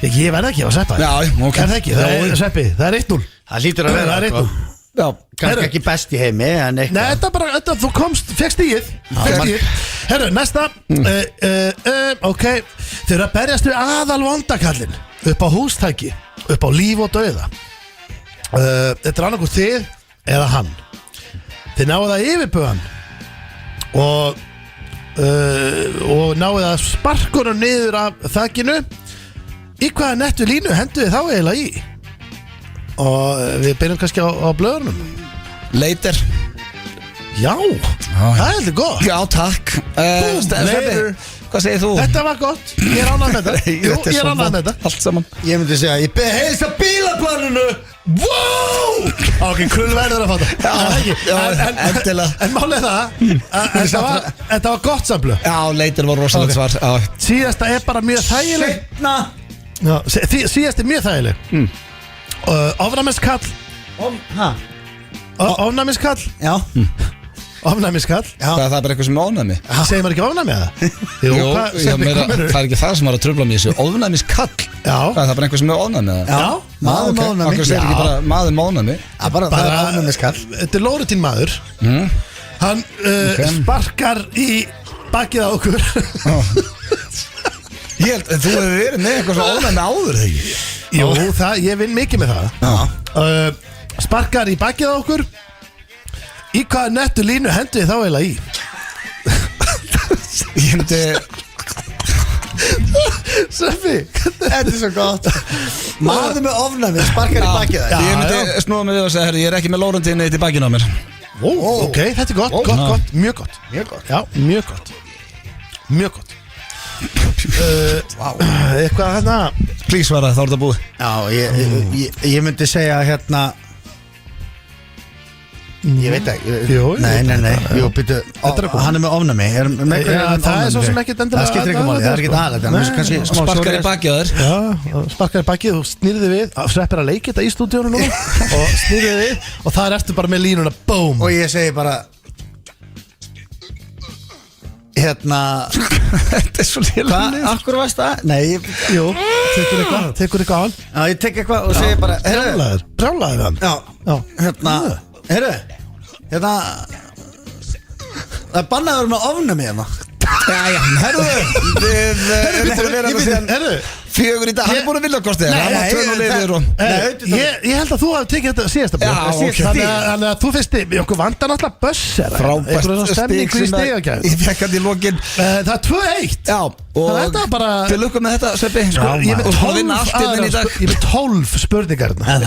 Ég verð ekki að Sveppa Já, ok. Er það ekki, Sveppi, það er 1-0 Það lítur að vera Það er 1-0 Já, Kannski ekki best í heimi en Nei, eitthvað þetta bara, þú komst, fegst stíð Herru, næsta Ok, þau eru að berjast við aðal vondakallin upp á hústæki, upp á líf og dauða Þetta er annarkur þið eða hann Þið náðu að yfirbúa hann og náðu að sparkunum niður af þakkinu Í hvaða nettu línu hendu þið þá eiginlega í? Og við byrjum kannski á blöðunum Later Já, það er heldur gott Já, takk Sveppi, hvað segir þú? Þetta var gott, ég er ánægð með þetta Jú, ég er ánægð með þetta Allt saman Ég myndi segja, ég beði heilsa bílaplaninu Wow! Ok, krull verður að fatta endilega. En málið það Þetta var gott samlu Já, later var rosalegt svar Já. Síðasta er bara mjög þægileg Síðast er mjög þægileg Ofnæmiskall Ofnæmiskall Já Ofnæmiskall Hvað er það bara eitthvað sem er ónæmi? Segir maður ekki ofnæmi eða? Jú, það er ekki það sem var að trufla mér þessu Ónæmiskall Já. Hvað er það bara eitthvað sem er ónæmi? Já, maður með ónæmi. Akkur segir ekki bara maður með ónæmi Það er ofnæmiskall. Þetta er Lórutín maður Hann sparkar í bakið á okkur Ég held að þú hefur verið með eitthvað svo ónæmi áður þegar Jú, ég vinn mikið með það Sparkar í bakið á okkur Í hvaða nettu línu hendu þið þá eiginlega í? Ég myndi Sveppi, Þetta er svo gott Maður með ofnæmi sparkar í bakið það Ég myndi snúa mig við og segja herri, ég er ekki með Lórentín eitt í bakinu á mér Ok, þetta er gott, gott, mjög gott Já, mjög gott Mjög gott Eitthvað hérna Please svara, þá er þetta búið Já, ég myndi segja hérna Ég veit ekki Jú, Nei, jú, býtu Þetta er góð. Hann er með ofnæmi Það er svo sem ekkert endilega Það skiptir ekki máli, það er ekki aðlægt Sparkar í bakið á þér Já, sparkar í bakið, þú snýrði við Sveppir að leiki þetta í stúdíónu núna Og snýrði við Og það er eftir bara með línuna, boom Og ég segi bara Hérna Þetta er svo lélega Akkur varst það? Nei, Jú, tekur eitthvað á hann Já, ég tek eitthvað og segi bara Brjálaður hann Já, hérna Hérna Það er bannaður með ofnæmi hérna Jæja, herðu Við erum búin að vera með síðan 4 í dag, hann er búin að vilja kosti hann var 2 leiðir og Ég held að þú hafi tekið þetta síðasta Já, blöð. ok. Þannig að þú finnst okkur vandar náttúrulega bössir frábært stig í sem að stigagæð ég fekk hann í lokin Það er 2-1 Já, og þetta var bara- til lukku með þetta, Sveppi Ég er og þú vinna allt inn í dag Ég er með 12 spurningar Já,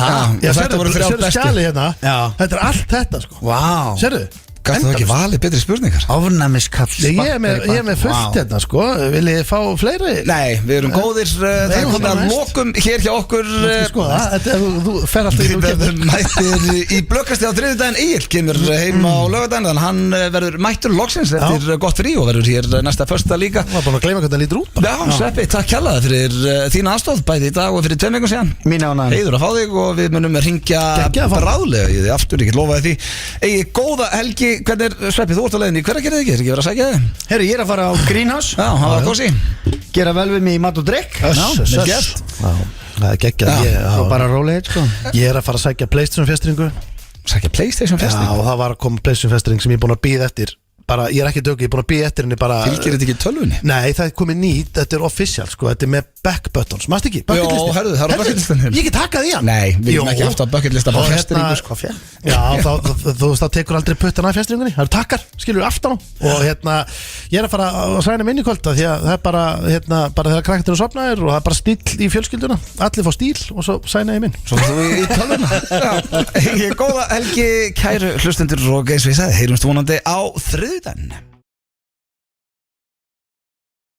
þetta voru 3 bestu. skjali hérna Já. Þetta er allt þetta sko Vá Sérðu? Gæstu þú ekki valið betri spurningar? Ofnæmiskall Ég er með fullt hérna sko Viljið þið fá fleiri? Nei, við erum góðir Það er komið að lokum hér hjá okkur Sko það, þú fer alltaf Við verðum mættir í blökkasti á þriðjudaginn Egil kemur heim á laugardaginn Þannig að hann verður mættur loksins eftir gott frí og verður hér næsta föstudag líka Ég var bara að gleyma hvernig það lítur út Já, Sveppi, takk kærlega fyrir þína aðstoð bæði í dag og fyrir 2 vikum síðan Mín ánægja. Heiður að fá þig og við munum ringja Geggjaða að fá. bráðlega í þig aftur, ég get lofaði því Egil, góða helgi, hvernig er Sveppi, þú ert á leiðinni, hver að gera þig ekki? Er ekki verið að sækja þig? Herru, ég er að fara á Greenhouse Já, það var gósi Gera vel við mig í mat og drikk vel gert. Það er geggjað Og bara rólegheit sko Ég er að fara að sækja PlayStation festringu Sækja PlayStation Já, festing og það var að koma PlayStation festring sem ég er búin að býða eftir bara, ég er ekki dög, ég er búin að býða eftir henni bara Fylgir þetta ekki tölvunni? Nei, það er komið nýtt, þetta er official sko, þetta er með back buttons, mást ekki? Jó, herðu, það er á bucketlistanum. Ég get takkað í hann Nei, við erum ekki haft á bucketlista Og bara festringu sko. Já, þú veist, það tekur aldrei puttan af festringunni, það eru takkar, skilur aftan á og ég er að fara að sæna minni kvölda því að það er bara þegar krakkarnir eru sofnaðir og það er bara stíl í fjölskylduna allir fá stíl og svo sæna ég minn Svo þú í tölvuna Góða helgi, kæru hlustendur og eins og ég sagði, heyrumst vonandi á þriðjudaginn